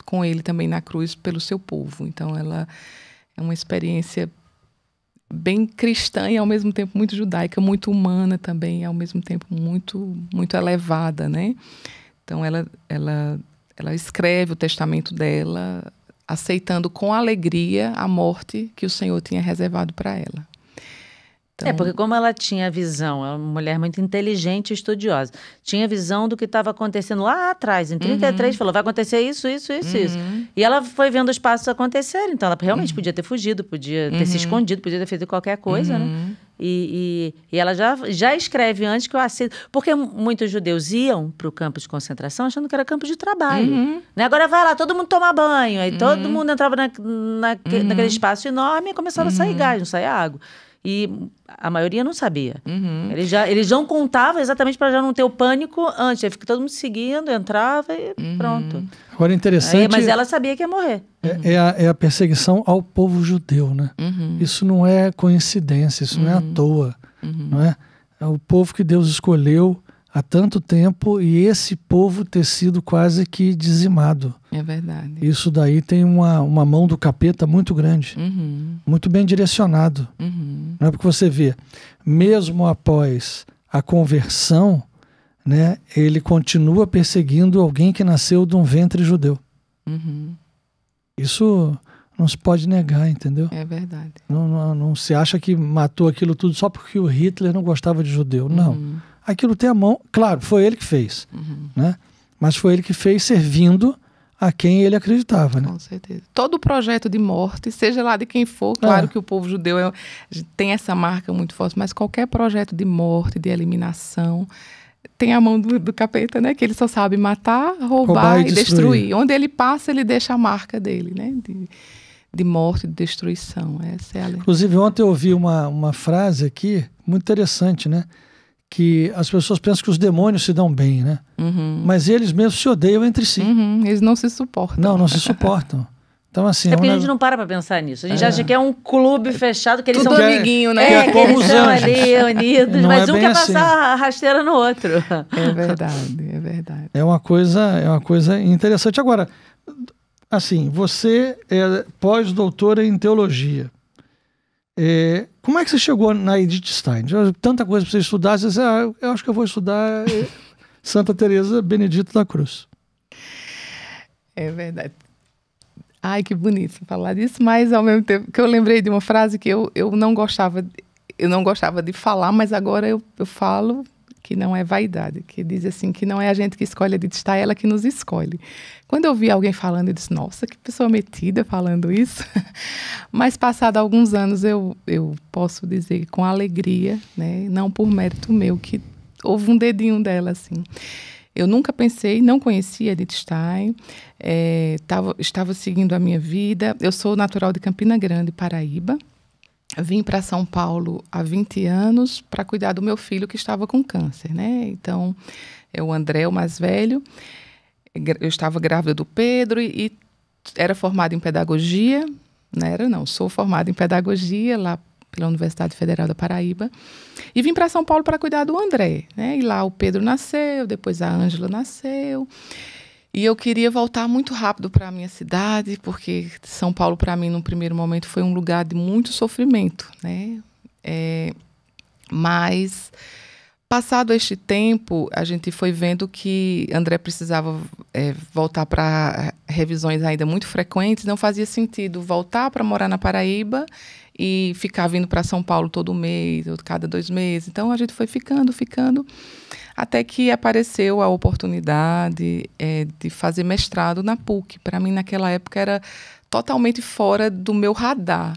com ele também na cruz, pelo seu povo. Então, ela é uma experiência bem cristã e, ao mesmo tempo, muito judaica, muito humana também, e, ao mesmo tempo, muito, muito elevada, né? Então, ela escreve o testamento dela, aceitando com alegria a morte que o Senhor tinha reservado para ela. Então, porque como ela tinha visão, ela é uma mulher muito inteligente e estudiosa, tinha visão do que estava acontecendo lá atrás, em 33, falou, vai acontecer isso. E ela foi vendo os passos acontecerem, então ela realmente podia ter fugido, podia ter se escondido, podia ter feito qualquer coisa, né? E ela já escreve antes que eu aceito, porque muitos judeus iam para o campo de concentração achando que era campo de trabalho. Né? Agora vai lá, todo mundo toma banho, aí todo mundo entrava naquele espaço enorme e começava a sair gás, não saía água. E a maioria não sabia. Eles não contavam exatamente para já não ter o pânico antes. Aí fica todo mundo seguindo, entrava e pronto. Agora, interessante... mas ela sabia que ia morrer. É a perseguição ao povo judeu, né? Isso não é coincidência, isso não é à toa. Não é? É o povo que Deus escolheu há tanto tempo e esse povo ter sido quase que dizimado. É verdade. Isso daí tem uma mão do capeta muito grande, muito bem direcionado. Não é porque você vê, mesmo após a conversão, né, ele continua perseguindo alguém que nasceu de um ventre judeu. Isso não se pode negar, entendeu? É verdade. Não se acha que matou aquilo tudo só porque o Hitler não gostava de judeu. Não. Aquilo tem a mão... Claro, foi ele que fez. Né? Mas foi ele que fez servindo a quem ele acreditava. Né? Com certeza. Todo projeto de morte, seja lá de quem for, claro que o povo judeu tem essa marca muito forte, mas qualquer projeto de morte, de eliminação, tem a mão do capeta, né? Que ele só sabe matar, roubar e destruir. Onde ele passa, ele deixa a marca dele, né? De morte, de destruição. Essa é a... Inclusive, ontem eu ouvi uma frase aqui, muito interessante, né? Que as pessoas pensam que os demônios se dão bem, né? Mas eles mesmos se odeiam entre si. Eles não se suportam. Não se suportam. Então, assim... porque a gente não para pensar nisso. A gente acha que é um clube fechado, que eles tudo são... amiguinho, né? Que eles são ali unidos, Não mas é um bem quer assim. passar a rasteira no outro. É verdade, é verdade. É uma coisa interessante. Agora, assim, você é pós-doutora em teologia. Como é que você chegou na Edith Stein? Tanta coisa para você estudar, você disse, eu acho que eu vou estudar Santa Teresa Benedito da Cruz. É verdade. Ai, que bonito falar disso, mas ao mesmo tempo que eu lembrei de uma frase que eu não gostava de falar, mas agora eu falo que não é vaidade, que diz assim, que não é a gente que escolhe a Edith Stein, é ela que nos escolhe. Quando eu vi alguém falando, eu disse, nossa, que pessoa metida falando isso. Mas passado alguns anos, eu posso dizer com alegria, né, não por mérito meu, que houve um dedinho dela, assim. Eu nunca pensei, não conhecia Edith Stein, estava seguindo a minha vida. Eu sou natural de Campina Grande, Paraíba. Vim para São Paulo há 20 anos para cuidar do meu filho que estava com câncer, né? Então, o André, o mais velho. Eu estava grávida do Pedro e era formada em pedagogia. Sou formada em pedagogia lá pela Universidade Federal da Paraíba. E vim para São Paulo para cuidar do André, né? E lá o Pedro nasceu, depois a Ângela nasceu. E eu queria voltar muito rápido para a minha cidade, porque São Paulo, para mim, num primeiro momento, foi um lugar de muito sofrimento, né? Mas, passado este tempo, a gente foi vendo que André precisava voltar para revisões ainda muito frequentes. Não fazia sentido voltar para morar na Paraíba e ficar vindo para São Paulo todo mês, ou cada 2 meses. Então, a gente foi ficando, até que apareceu a oportunidade de fazer mestrado na PUC. Para mim, naquela época, era totalmente fora do meu radar.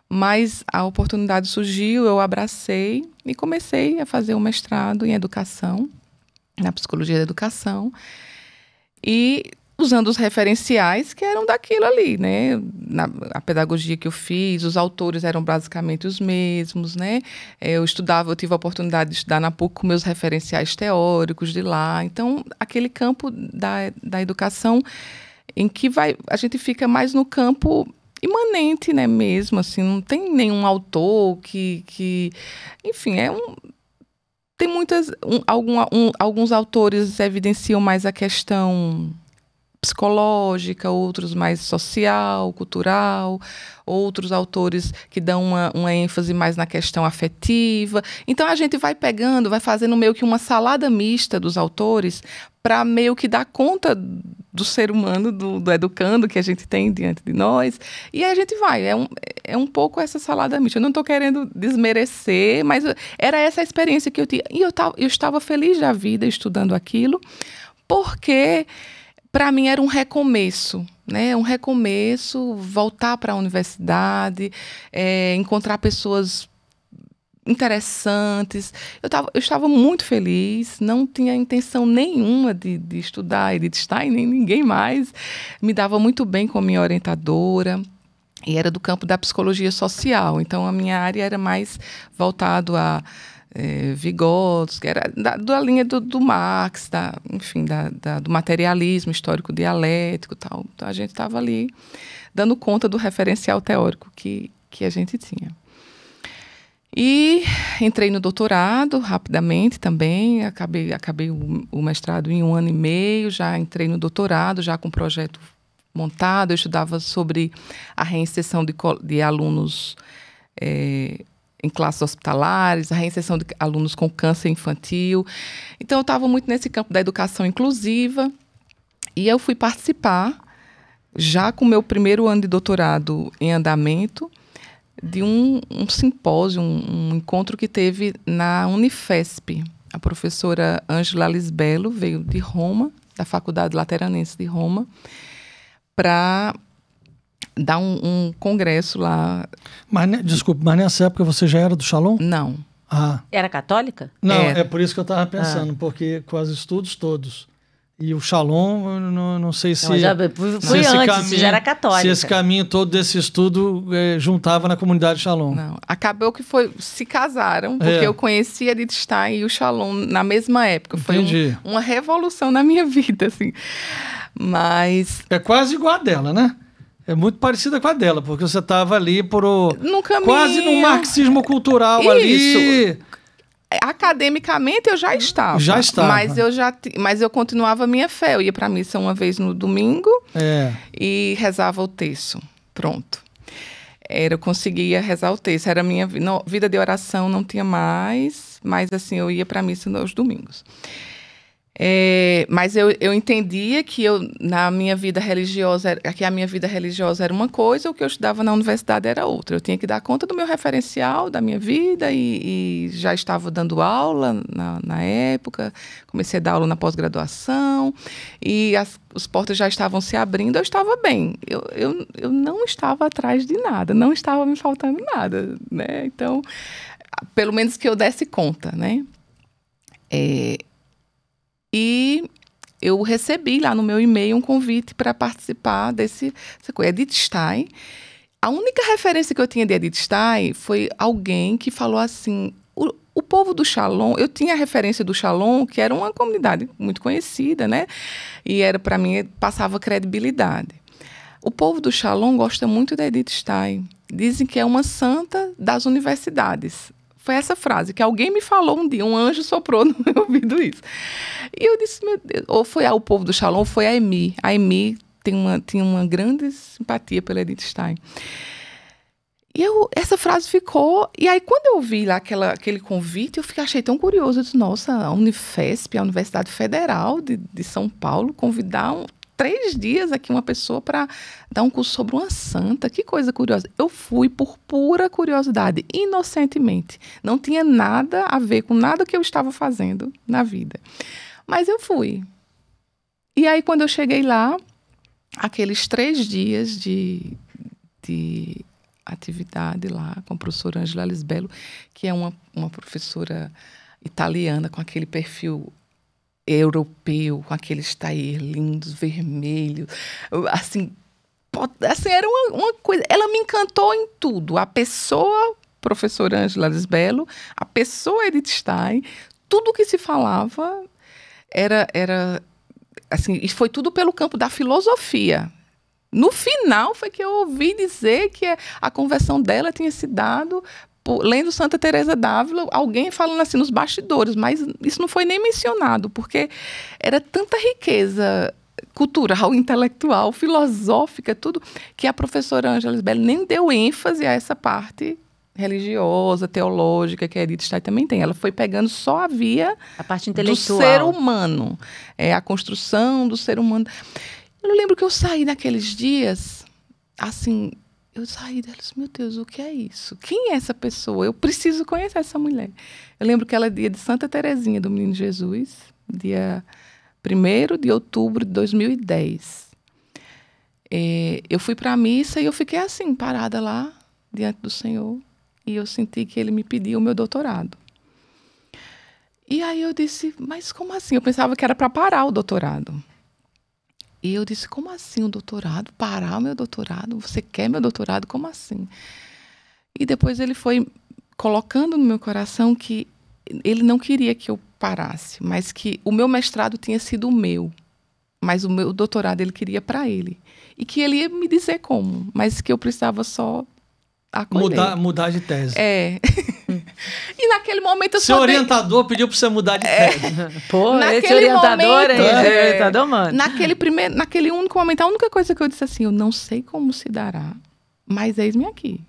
Mas a oportunidade surgiu, eu abracei e comecei a fazer um mestrado em educação, na psicologia da educação, e usando os referenciais que eram daquilo ali, né? A pedagogia que eu fiz, os autores eram basicamente os mesmos, né? Eu tive a oportunidade de estudar na PUC com meus referenciais teóricos de lá. Então, aquele campo da educação em que a gente fica mais no campo imanente, né, mesmo, assim, não tem nenhum autor que enfim, tem alguns autores evidenciam mais a questão psicológica, outros mais social, cultural, outros autores que dão uma ênfase mais na questão afetiva. Então, a gente vai pegando, vai fazendo meio que uma salada mista dos autores para meio que dar conta do ser humano, do educando que a gente tem diante de nós. E aí a gente vai. É um pouco essa salada mista. Eu não estou querendo desmerecer, mas era essa a experiência que eu tinha. E eu estava feliz da vida estudando aquilo, porque para mim era um recomeço, né? Um recomeço, voltar para a universidade, encontrar pessoas interessantes. Eu estava muito feliz, não tinha intenção nenhuma de estudar Edith Stein, nem ninguém mais. Me dava muito bem com a minha orientadora. E era do campo da psicologia social. Então, a minha área era mais voltado a Vygotsky, era da linha do Marx, enfim, do materialismo histórico dialético e tal. Então, a gente estava ali dando conta do referencial teórico que a gente tinha. E entrei no doutorado rapidamente também, acabei o mestrado em 1 ano e meio, já entrei no doutorado, já com o projeto montado. Eu estudava sobre a reinserção de alunos em classes hospitalares, a reinserção de alunos com câncer infantil. Então, eu estava muito nesse campo da educação inclusiva e eu fui participar, já com o meu primeiro ano de doutorado em andamento, de um simpósio, um encontro que teve na Unifesp. A professora Ângela Lisbello veio de Roma, da Faculdade Lateranense de Roma, para dar um congresso lá. Desculpe, mas nessa época você já era do Shalom? Não. Era católica? Não, é por isso que eu estava pensando, porque com os estudos todos. E o Shalom, não sei se... Não, já fui antes, já era católica. Se esse caminho todo desse estudo juntava na comunidade Shalom. Não, acabou que se casaram, porque eu conhecia Edith Stein e o Shalom na mesma época. Foi uma revolução na minha vida, assim. Mas... É quase igual a dela, né? É muito parecida com a dela, porque você estava ali no caminho, quase no marxismo cultural. Isso. Ali. Academicamente eu já estava. Já estava. Mas eu continuava a minha fé. Eu ia para a missa uma vez no domingo e rezava o terço. Pronto. Eu conseguia rezar o terço. Era a minha vida de oração, não tinha mais. Mas assim, eu ia para a missa nos domingos. Mas eu entendia que na minha vida religiosa, que a minha vida religiosa era uma coisa, o que eu estudava na universidade era outra. Eu tinha que dar conta do meu referencial, da minha vida, e já estava dando aula na época, comecei a dar aula na pós-graduação, e as portas já estavam se abrindo, eu estava bem. Eu não estava atrás de nada, não estava me faltando nada, né? Então, pelo menos que eu desse conta, né? E eu recebi lá no meu e-mail um convite para participar dessa coisa. Edith Stein. A única referência que eu tinha de Edith Stein foi alguém que falou assim... O povo do Shalom... Eu tinha a referência do Shalom, que era uma comunidade muito conhecida, né? E para mim, passava credibilidade. O povo do Shalom gosta muito da Edith Stein. Dizem que é uma santa das universidades. Foi essa frase que alguém me falou um dia, um anjo soprou no meu ouvido isso. E eu disse, meu Deus, ou foi o povo do Shalom, ou foi a Emi. A Emi tinha uma grande simpatia pela Edith Stein. E essa frase ficou... E aí, quando eu vi lá aquele convite, achei tão curioso. Eu disse, nossa, a Unifesp, a Universidade Federal de São Paulo, convidar 3 dias aqui uma pessoa para dar um curso sobre uma santa. Que coisa curiosa. Eu fui por pura curiosidade, inocentemente. Não tinha nada a ver com nada que eu estava fazendo na vida. Mas eu fui. E aí, quando eu cheguei lá, aqueles 3 dias de atividade lá com a professora Ângela Lisbello, que é uma professora italiana com aquele perfil europeu, com aqueles tailleurs lindos, vermelhos, assim, era uma coisa... Ela me encantou em tudo. A pessoa, professora Ângela Lisbello, a pessoa Edith Stein, tudo que se falava era assim, e foi tudo pelo campo da filosofia. No final foi que eu ouvi dizer que a conversão dela tinha se dado lendo Santa Teresa d'Ávila, alguém falando assim nos bastidores, mas isso não foi nem mencionado, porque era tanta riqueza cultural, intelectual, filosófica, tudo, que a professora Ângela Lisbello nem deu ênfase a essa parte religiosa, teológica, que a Edith Stein também tem. Ela foi pegando só a via a parte intelectual do ser humano, a construção do ser humano. Eu lembro que eu saí naqueles dias, assim, eu saí delas, meu Deus, o que é isso? Quem é essa pessoa? Eu preciso conhecer essa mulher. Eu lembro que ela é dia de Santa Teresinha do Menino Jesus, dia 1º de outubro de 2010. Eu fui para a missa e eu fiquei assim, parada lá, diante do Senhor, e eu senti que ele me pediu o meu doutorado. E aí eu disse, mas como assim? Eu pensava que era para parar o doutorado. E eu disse, como assim o doutorado? Parar o meu doutorado? Você quer meu doutorado? Como assim? E depois ele foi colocando no meu coração que ele não queria que eu parasse, mas que o meu mestrado tinha sido o meu, mas o meu doutorado ele queria para ele. E que ele ia me dizer como, mas que eu precisava só acolher. Mudar de tese. E naquele momento eu Seu orientador pediu para você mudar de tese. Pô, naquele esse orientador, momento, orientador, mano. Naquele único momento, a única coisa que eu disse assim, eu não sei como se dará, mas eis-me aqui.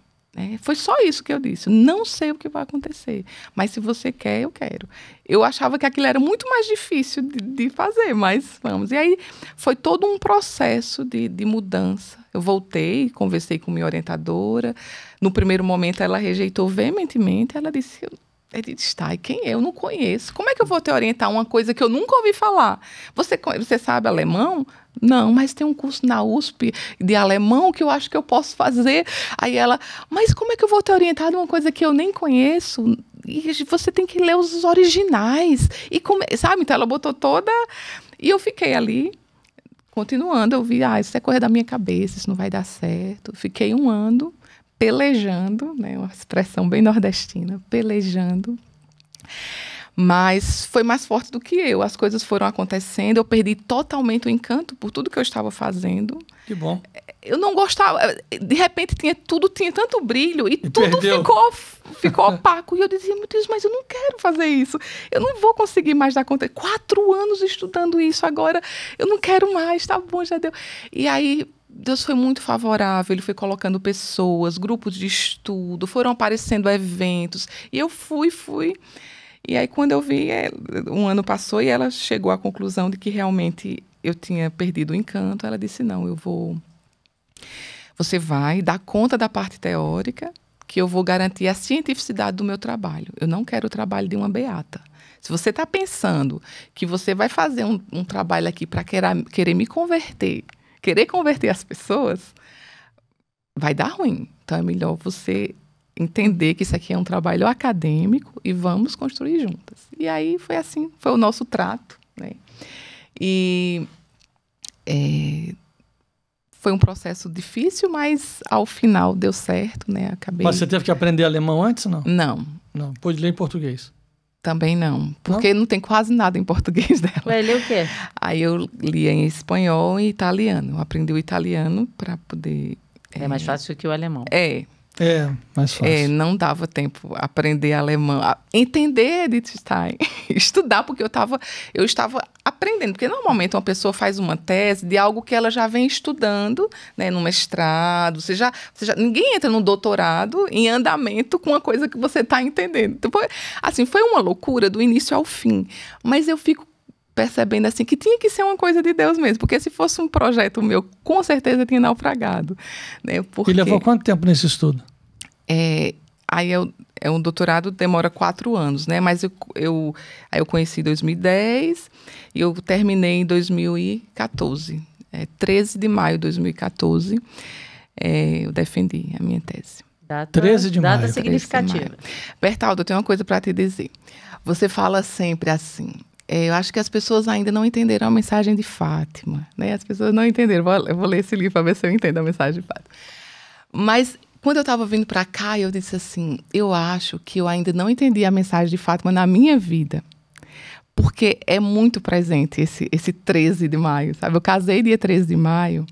Foi só isso que eu disse. Não sei o que vai acontecer, mas se você quer, eu quero. Eu achava que aquilo era muito mais difícil de fazer, mas vamos. E aí foi todo um processo de mudança. Eu voltei, conversei com minha orientadora. No primeiro momento, ela rejeitou veementemente. Ela disse, Edith Stein, quem é? Eu não conheço. Como é que eu vou te orientar uma coisa que eu nunca ouvi falar? Você sabe alemão? Não, mas tem um curso na USP de alemão que eu acho que eu posso fazer. Aí ela, mas como é que eu vou te orientar de uma coisa que eu nem conheço? E você tem que ler os originais. Sabe? Então ela botou toda... E eu fiquei ali, continuando. Eu vi, isso é coisa da minha cabeça, isso não vai dar certo. Fiquei um ano pelejando, né? Uma expressão bem nordestina, pelejando. Mas foi mais forte do que eu. As coisas foram acontecendo, eu perdi totalmente o encanto por tudo que eu estava fazendo. Que bom. Eu não gostava, de repente tudo tinha tanto brilho e tudo perdeu. ficou opaco. E eu dizia, meu Deus, mas eu não quero fazer isso. Eu não vou conseguir mais dar conta. 4 anos estudando isso agora, eu não quero mais, tá bom, já deu. E aí Deus foi muito favorável, ele foi colocando pessoas, grupos de estudo, foram aparecendo eventos. E eu fui. E aí, quando eu vi, um ano passou e ela chegou à conclusão de que realmente eu tinha perdido o encanto. Ela disse, não, você vai dar conta da parte teórica, que eu vou garantir a cientificidade do meu trabalho. Eu não quero o trabalho de uma beata. Se você está pensando que você vai fazer um trabalho aqui para querer me converter, querer converter as pessoas, vai dar ruim. Então, é melhor você entender que isso aqui é um trabalho acadêmico e vamos construir juntas. E aí foi assim, foi o nosso trato, né? E foi um processo difícil, mas ao final deu certo, né? Acabei... Mas você teve que aprender alemão antes, não? Não, Pôde ler em português? Também não, porque não tem quase nada em português dela. Vai ler o quê? Aí eu lia em espanhol e italiano. Eu aprendi o italiano para poder... É mais fácil que o alemão. Mais fácil. Não dava tempo a aprender alemão, entender Edith Stein, estudar, porque eu estava aprendendo. Porque normalmente uma pessoa faz uma tese de algo que ela já vem estudando, né, no mestrado. Ninguém entra no doutorado em andamento com uma coisa que você está entendendo. Então, assim, foi uma loucura do início ao fim. Mas eu fico percebendo assim que tinha que ser uma coisa de Deus mesmo, porque se fosse um projeto meu, com certeza tinha naufragado, né? Porque... E levou quanto tempo nesse estudo? Aí um doutorado demora 4 anos, né? Mas aí eu conheci em 2010 e eu terminei em 2014. 13 de maio de 2014, eu defendi a minha tese. Data, 13 de data maio. significativa. Bertaldo, eu tenho uma coisa para te dizer. Você fala sempre assim. Eu acho que as pessoas ainda não entenderam a mensagem de Fátima, né? As pessoas não entenderam. Eu vou ler esse livro para ver se eu entendo a mensagem de Fátima. Mas quando eu estava vindo para cá, eu disse assim, eu acho que eu ainda não entendi a mensagem de Fátima na minha vida. Porque é muito presente esse 13 de maio, sabe? Eu casei dia 13 de maio,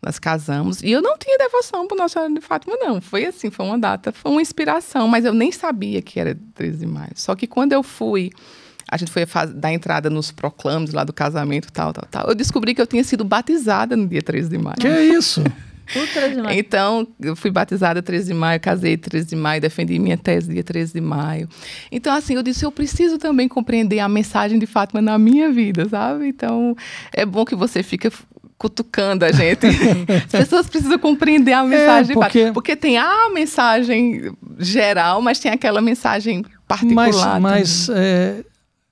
nós casamos, e eu não tinha devoção para Nossa Senhora de Fátima, não. Foi assim, foi uma data, foi uma inspiração, mas eu nem sabia que era 13 de maio. Só que quando eu fui, a gente foi dar entrada nos proclames lá do casamento, tal, eu descobri que eu tinha sido batizada no dia 13 de maio. Que é isso? Então, eu fui batizada 13 de maio, casei 13 de maio, defendi minha tese dia 13 de maio. Então, assim, eu disse, eu preciso também compreender a mensagem de Fátima na minha vida, sabe? Então, é bom que você fica cutucando a gente. As pessoas precisam compreender a mensagem de Fátima. Porque tem a mensagem geral, mas tem aquela mensagem particular. Mas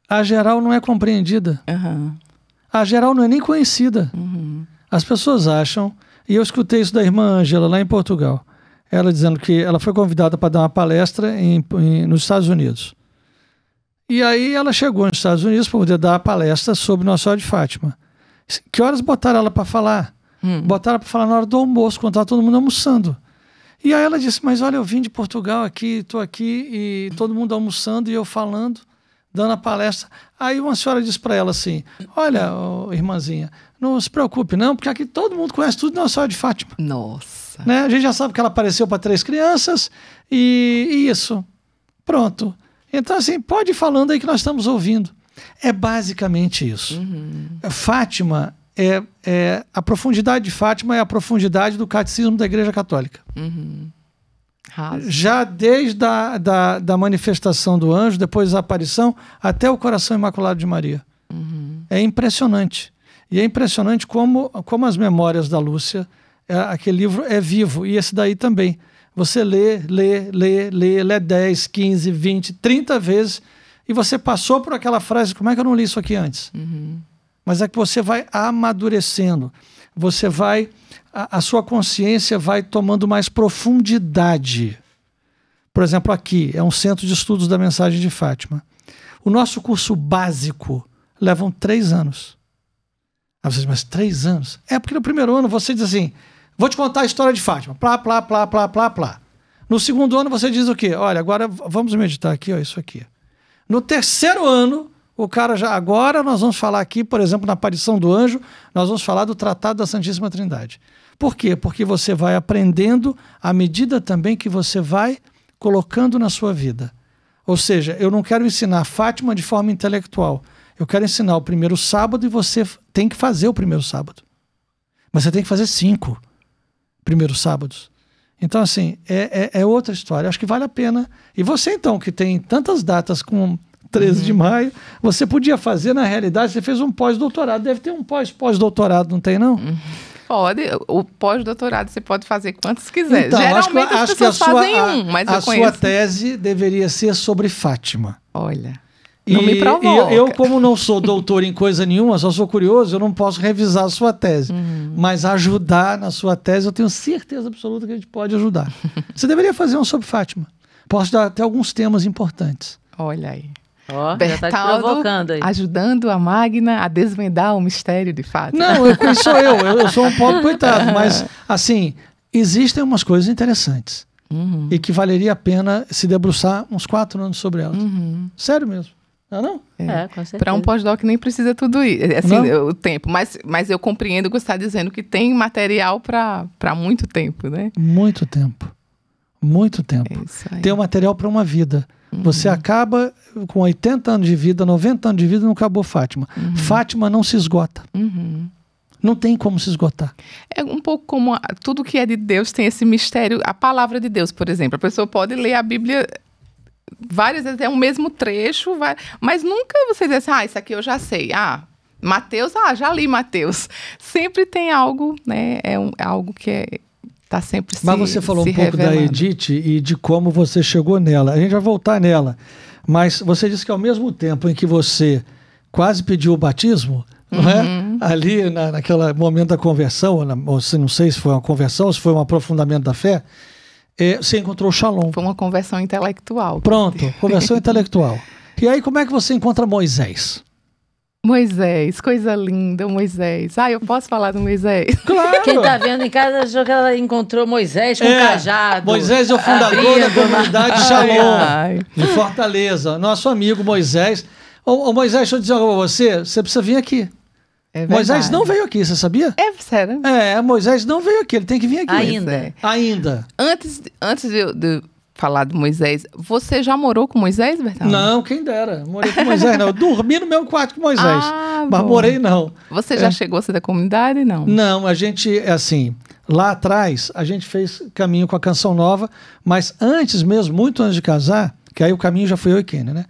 a geral não é compreendida. Uhum. A geral não é nem conhecida. Uhum. As pessoas acham... E eu escutei isso da irmã Ângela, lá em Portugal. Ela dizendo que ela foi convidada para dar uma palestra nos Estados Unidos. E aí ela chegou nos Estados Unidos para poder dar a palestra sobre Nossa Senhora de Fátima. Que horas botaram ela para falar? Botaram para falar na hora do almoço, quando estava todo mundo almoçando. E aí ela disse, mas olha, eu vim de Portugal aqui, estou aqui, e todo mundo almoçando, e eu falando, dando a palestra. Aí uma senhora disse para ela assim, olha, irmãzinha, não se preocupe não, porque aqui todo mundo conhece tudo de Nossa Senhora de Fátima. Nossa. Né? A gente já sabe que ela apareceu para 3 crianças e isso. Pronto. Então, assim, pode ir falando aí que nós estamos ouvindo. É basicamente isso. Uhum. Fátima, a profundidade de Fátima é a profundidade do catecismo da Igreja Católica. Uhum. Já desde da manifestação do anjo, depois da aparição, até o coração imaculado de Maria. Uhum. É impressionante. E é impressionante como as memórias da Lúcia, aquele livro é vivo, e esse daí também. Você lê 10, 15, 20, 30 vezes, e você passou por aquela frase, como é que eu não li isso aqui antes? Uhum. Mas é que você vai amadurecendo, você vai, a sua consciência vai tomando mais profundidade. Por exemplo, aqui, é um centro de estudos da mensagem de Fátima. O nosso curso básico levam 3 anos. Aí vocês, mas 3 anos? É porque no primeiro ano você diz assim, vou te contar a história de Fátima, plá, plá, plá, plá, plá, plá. No segundo ano você diz o quê? Olha, agora vamos meditar aqui, ó, isso aqui. No terceiro ano, o cara já, agora nós vamos falar aqui, por exemplo, na aparição do anjo, nós vamos falar do Tratado da Santíssima Trindade. Por quê? Porque você vai aprendendo à medida também que você vai colocando na sua vida. Ou seja, eu não quero ensinar Fátima de forma intelectual. Eu quero ensinar o primeiro sábado e você tem que fazer o primeiro sábado. Mas você tem que fazer 5 primeiros sábados. Então, assim, é outra história. Acho que vale a pena. E você, então, que tem tantas datas com 13 de maio, você podia fazer, na realidade, você fez um pós-doutorado. Deve ter um pós-doutorado, não tem, não? Pode. O pós-doutorado você pode fazer quantos quiser. Então, geralmente as pessoas fazem mas eu conheço. A sua tese deveria ser sobre Fátima. Olha... Não me provoca. Eu, como não sou doutor em coisa nenhuma, só sou curioso, eu não posso revisar a sua tese. Mas ajudar na sua tese, eu tenho certeza absoluta que a gente pode ajudar. Você deveria fazer um sobre Fátima. Posso dar até alguns temas importantes. Olha aí. Ó, já tá te provocando aí. Ajudando a Magna a desvendar o mistério de Fátima. Não, quem sou eu? Eu sou um pobre coitado. Mas, assim, existem umas coisas interessantes. E que valeria a pena se debruçar uns 4 anos sobre elas. Sério mesmo. Não? Com certeza. Para um pós-doc nem precisa tudo isso, assim, o tempo. Mas eu compreendo o que você está dizendo, que tem material para muito tempo, né? Muito tempo. Muito tempo. É isso aí. Tem o material para uma vida. Você acaba com 80 anos de vida, 90 anos de vida e não acabou Fátima. Fátima não se esgota. Não tem como se esgotar. É um pouco como tudo que é de Deus tem esse mistério. A palavra de Deus, por exemplo. A pessoa pode ler a Bíblia... várias vezes é o mesmo trecho, mas nunca você diz assim, isso aqui eu já sei. Mateus, já li Mateus. Sempre tem algo, né? É algo que está sempre Mas você falou um pouco revelando. da Edith e de como você chegou nela. A gente vai voltar nela. Mas você disse que ao mesmo tempo em que você quase pediu o batismo, não é? Ali naquele momento da conversão, ou se não sei se foi uma conversão ou se foi um aprofundamento da fé, Você encontrou o Shalom. Foi uma conversão intelectual. Pronto, conversão intelectual. E aí, como é que você encontra Moisés? Moisés, coisa linda, Moisés. Eu posso falar do Moisés? Claro! Quem tá vendo em casa achou que ela encontrou Moisés com cajado. Moisés é o fundador da comunidade Shalom, Ai. de Fortaleza. Nosso amigo Moisés. Ô, Moisés, deixa eu dizer algo pra você. Você precisa vir aqui. É Moisés verdade. não veio aqui, você sabia? É sério. Moisés não veio aqui, ele tem que vir aqui. Ainda. Ainda. Antes de falar do Moisés, você já morou com Moisés, Bertão? Não, quem dera. Morei com Moisés, não. Eu dormi no mesmo quarto com Moisés. Mas bom. morei, não. Você já chegou a ser da comunidade, não? Não, a gente, assim, lá atrás, a gente fez caminho com a Canção Nova, mas antes mesmo, muito antes de casar, que aí o caminho já foi eu e Kenny, né?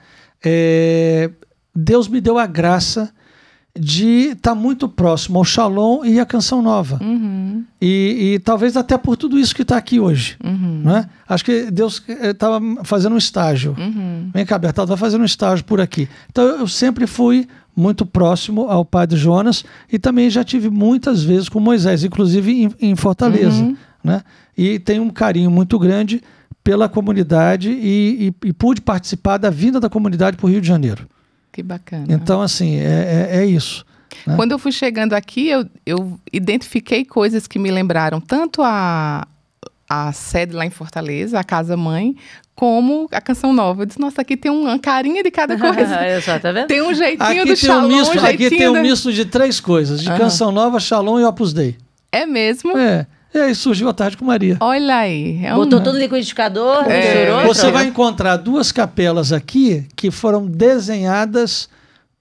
Deus me deu a graça de estar muito próximo ao Shalom e à Canção Nova. Uhum. E talvez até por tudo isso que está aqui hoje. Uhum. Né? Acho que Deus estava fazendo um estágio. Uhum. Vem cá, Bertal, está fazendo um estágio por aqui. Então eu sempre fui muito próximo ao Padre Jonas e também já tive muitas vezes com Moisés, inclusive em Fortaleza. Uhum. Né? E tenho um carinho muito grande pela comunidade e pude participar da vinda da comunidade para o Rio de Janeiro. Que bacana. Então, assim, é isso. Né? Quando eu fui chegando aqui, eu identifiquei coisas que me lembraram tanto a sede lá em Fortaleza, a casa-mãe, como a Canção Nova. Eu disse, nossa, aqui tem uma carinha de cada coisa. Olha só, tá vendo? Tem um jeitinho Aqui do tem Shalom, um misto, aqui tem um da... misto de 3 coisas, de Canção Nova, Shalom e Opus Dei. É mesmo? E aí surgiu a Tarde com Maria. Olha aí. Botou tudo no liquidificador, misturou. Você pronto. vai encontrar 2 capelas aqui que foram desenhadas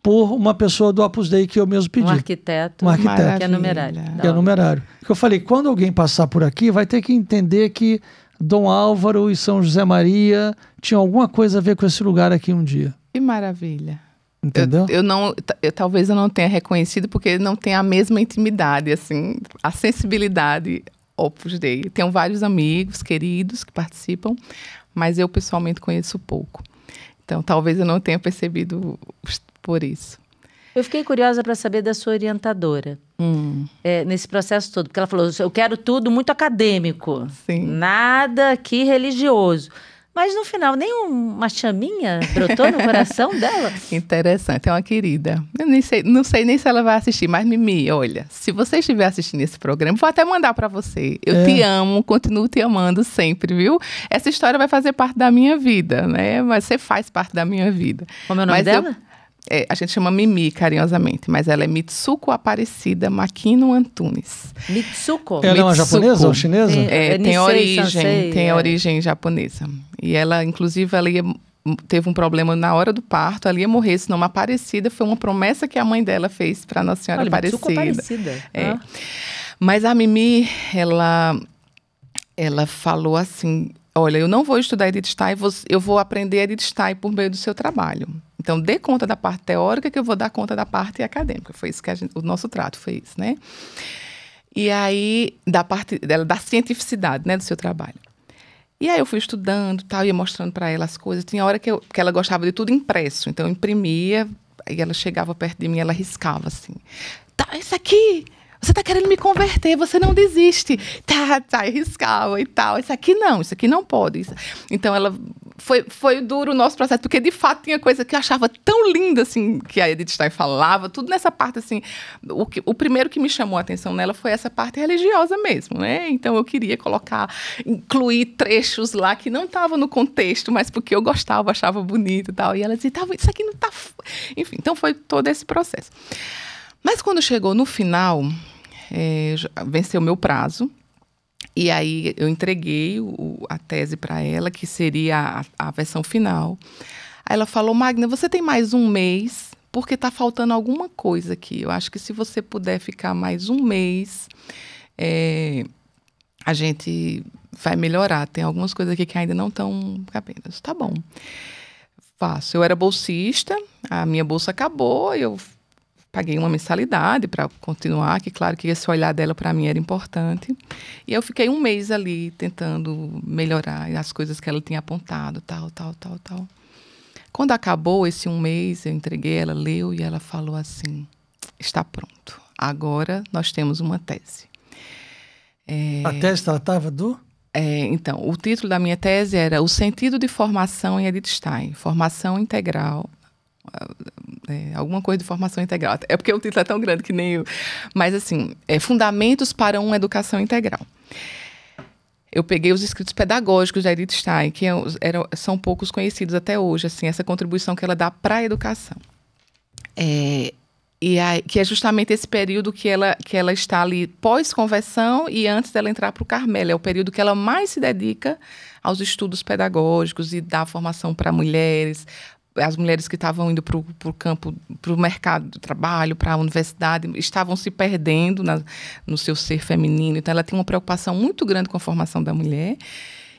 por uma pessoa do Opus Dei que eu mesmo pedi. Um arquiteto. Maravilha. Que é numerário. Que é numerário. Que eu falei, quando alguém passar por aqui, vai ter que entender que Dom Álvaro e São José Maria tinham alguma coisa a ver com esse lugar aqui um dia. Que maravilha. Entendeu? Talvez eu não tenha reconhecido porque não tem a mesma intimidade, assim, a sensibilidade Opus Dei. Tenho vários amigos queridos que participam, mas eu pessoalmente conheço pouco. Então, talvez eu não tenha percebido por isso. Eu fiquei curiosa para saber da sua orientadora. Nesse processo todo, porque ela falou, eu quero tudo muito acadêmico. Sim. Nada aqui religioso. Mas no final, nem uma chaminha brotou no coração dela? Interessante, é uma querida. Eu não sei nem se ela vai assistir, mas Mimi, olha, se você estiver assistindo esse programa, vou até mandar para você. Eu te amo, continuo te amando sempre, viu? Essa história vai fazer parte da minha vida, né? Mas você faz parte da minha vida. Como é o nome dela? A gente chama Mimi, carinhosamente, mas ela é Mitsuko Aparecida Makino Antunes. Mitsuko? Ela é uma japonesa ou chinesa? Tem origem, Sansei, a origem japonesa. E ela, inclusive, teve um problema na hora do parto, ela ia morrer, se não uma Aparecida, foi uma promessa que a mãe dela fez para Nossa Senhora Aparecida. Mitsuko Aparecida. Mas a Mimi, ela falou assim, olha, eu não vou estudar Edith Stein, eu vou aprender Edith Stein por meio do seu trabalho. Então, dê conta da parte teórica que eu vou dar conta da parte acadêmica. Foi isso que o nosso trato foi isso, né? E aí, da parte dela, da cientificidade, né, do seu trabalho. E aí eu fui estudando, tal, ia mostrando para ela as coisas. Tinha hora que ela gostava de tudo impresso. Então, eu imprimia, aí ela chegava perto de mim, ela riscava assim. Tá, isso aqui... Você está querendo me converter, você não desiste. Tá, riscava e tal. Isso aqui não pode. Então, ela foi duro o nosso processo, porque de fato tinha coisa que eu achava tão linda, assim, que a Edith Stein falava, tudo nessa parte, assim. O primeiro que me chamou a atenção nela foi essa parte religiosa mesmo, né? Então, eu queria incluir trechos lá que não estavam no contexto, mas porque eu gostava, achava bonito e tal. E ela dizia, isso aqui não tá... Enfim, então foi todo esse processo. Mas quando chegou no final... venceu o meu prazo, e aí eu entreguei a tese para ela, que seria a versão final. Aí ela falou, Magna, você tem mais um mês, porque está faltando alguma coisa aqui. Eu acho que se você puder ficar mais um mês, a gente vai melhorar. Tem algumas coisas aqui que ainda não estão cabendo. Tá bom. Faço. Eu era bolsista, a minha bolsa acabou, eu paguei uma mensalidade para continuar, que claro que esse olhar dela para mim era importante. E eu fiquei um mês ali tentando melhorar as coisas que ela tinha apontado, tal. Quando acabou esse um mês, eu entreguei, ela leu e ela falou assim, está pronto, agora nós temos uma tese. A tese tratava do? Então, o título da minha tese era O Sentido de Formação em Edith Stein, Formação Integral. Alguma coisa de formação integral. É porque o título é tão grande que nem eu. Mas, assim, Fundamentos para uma Educação Integral. Eu peguei os escritos pedagógicos da Edith Stein, que são poucos conhecidos até hoje, assim, essa contribuição que ela dá para a educação. Que é justamente esse período que ela está ali pós-conversão e antes dela entrar para o Carmelo. É o período que ela mais se dedica aos estudos pedagógicos e dá formação para mulheres, as mulheres que estavam indo para o campo, para o mercado de trabalho, para a universidade, estavam se perdendo no seu ser feminino. Então, ela tem uma preocupação muito grande com a formação da mulher.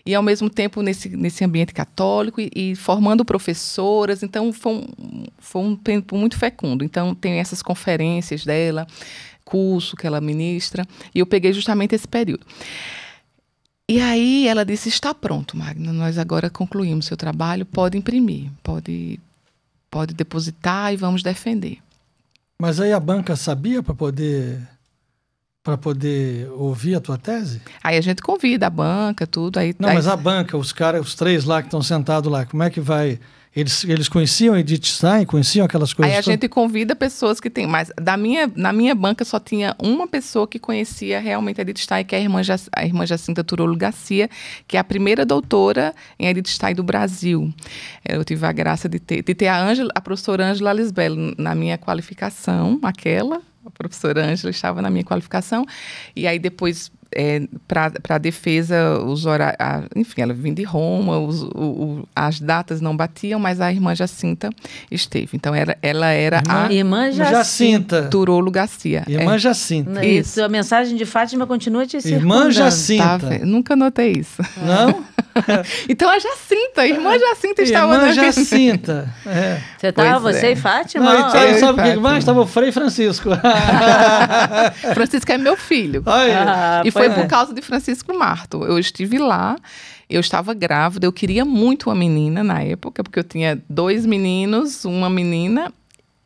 E, ao mesmo tempo, nesse ambiente católico e formando professoras. Então, foi um tempo muito fecundo. Então, tem essas conferências dela, curso que ela ministra. E eu peguei justamente esse período. E aí ela disse, está pronto, Magna, nós agora concluímos seu trabalho, pode imprimir, pode depositar e vamos defender. Mas aí a banca sabia para poder ouvir a tua tese? Aí a gente convida a banca, tudo. Mas a banca, os três lá que estão sentados lá, como é que vai... Eles conheciam Edith Stein, conheciam aquelas coisas? Aí a gente convida pessoas que têm, mas na minha banca só tinha uma pessoa que conhecia realmente a Edith Stein, que é a irmã Jacinta Turolo Garcia, que é a primeira doutora em Edith Stein do Brasil. Eu tive a graça de ter a professora Ângela Lisbelo na minha qualificação, a professora Ângela estava na minha qualificação, e aí depois... para a defesa, enfim, ela vinha de Roma, as datas não batiam, mas a irmã Jacinta esteve. Então, ela era a irmã Jacinta Turolo Garcia. Irmã Jacinta. Isso, a mensagem de Fátima continua te circundando. Irmã Jacinta. Nunca notei isso. Não? Então, a Irmã Jacinta estava na Irmã Jacinta. Você estava, você e Fátima? Não, sabe o que mais? Estava o Frei Francisco. Francisco é meu filho. E foi por causa de Francisco Marto. Eu estive lá, eu estava grávida, eu queria muito uma menina na época, porque eu tinha 2 meninos, uma menina,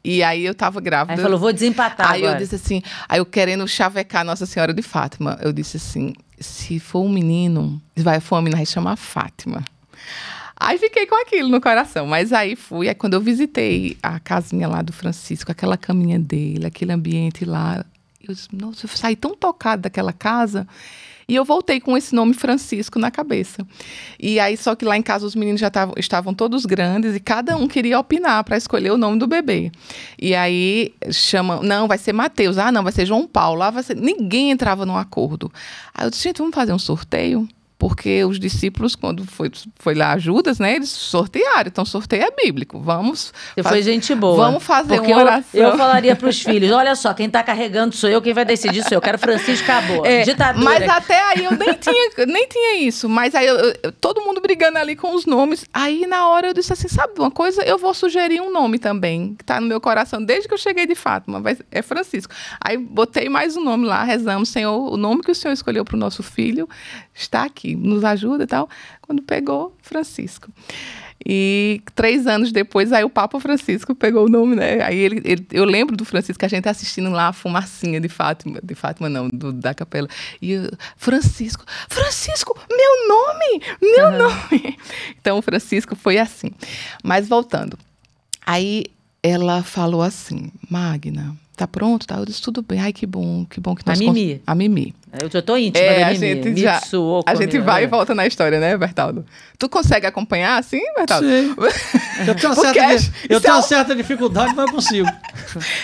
e aí eu estava grávida. Aí falou, vou desempatar Aí agora. eu disse assim, aí eu querendo chavecar Nossa Senhora de Fátima, eu disse assim, se for um menino, vai chamar Fátima. Aí fiquei com aquilo no coração, mas aí fui, aí quando eu visitei a casinha lá do Francisco, aquela caminha dele, aquele ambiente lá, eu disse, nossa, eu saí tão tocada daquela casa, e eu voltei com esse nome Francisco na cabeça. E aí, só que lá em casa os meninos já estavam todos grandes e cada um queria opinar para escolher o nome do bebê. E aí chamam, não, vai ser Mateus, não, vai ser João Paulo, vai ser... Ninguém entrava num acordo. Aí eu disse, gente, vamos fazer um sorteio? Porque os discípulos, quando foi lá Judas, né, eles sortearam. Então, sorteio é bíblico. Você foi gente boa. Vamos fazer porque uma oração. Eu falaria para os filhos, olha só, quem está carregando sou eu, quem vai decidir sou eu. Quero Francisco, acabou. Ditadura. Mas até aí eu nem tinha isso. Mas aí todo mundo brigando ali com os nomes. Aí na hora eu disse assim, sabe uma coisa? Eu vou sugerir um nome também, que está no meu coração desde que eu cheguei de Fátima. É Francisco. Aí botei mais um nome lá, rezamos, Senhor, o nome que o Senhor escolheu para o nosso filho está aqui, nos ajuda e tal. Quando pegou, Francisco. E 3 anos depois, aí o Papa Francisco pegou o nome, né? Aí eu lembro do Francisco, a gente assistindo lá a fumacinha de Fátima não, da capela. E Francisco, meu nome! Então, o Francisco foi assim. Mas voltando. Aí ela falou assim, Magna, tá pronto? Tá? Eu disse, tudo bem. Ai, que bom que nós... A Mimi. Eu tô íntima da Mimi. A gente vai e volta na história, né, Bertaldo? Tu consegue acompanhar assim, Bertaldo? Sim. Eu tenho uma certa dificuldade, mas eu consigo.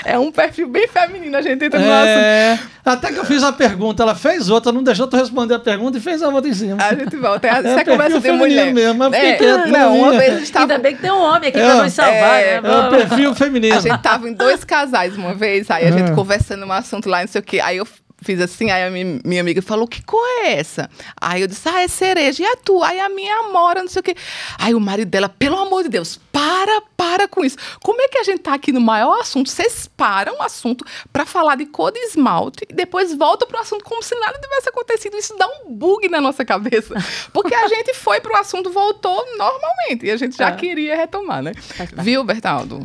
É um perfil bem feminino, a gente entra no assunto. Até que eu fiz a pergunta, ela fez outra, não deixou tu responder a pergunta e fez a outra em cima. A gente volta. Isso é conversa de mulher. Mesmo, mas fiquei quieto. Não, uma vez a gente tava... Ainda bem que tem um homem aqui pra nos salvar, né? É um perfil feminino. A gente tava em 2 casais uma vez, aí a gente conversando um assunto lá, não sei o quê. Aí eu fiz assim, aí a minha amiga falou, que cor é essa? Aí eu disse, é cereja. E a tua? Aí a minha amora, não sei o quê. Aí o marido dela, pelo amor de Deus, para com isso. Como é que a gente tá aqui no maior assunto? Vocês param o assunto para falar de cor de esmalte e depois voltam pro assunto como se nada tivesse acontecido. Isso dá um bug na nossa cabeça. Porque a gente foi pro assunto, voltou normalmente. E a gente já queria retomar, né? Viu, Bertaldo?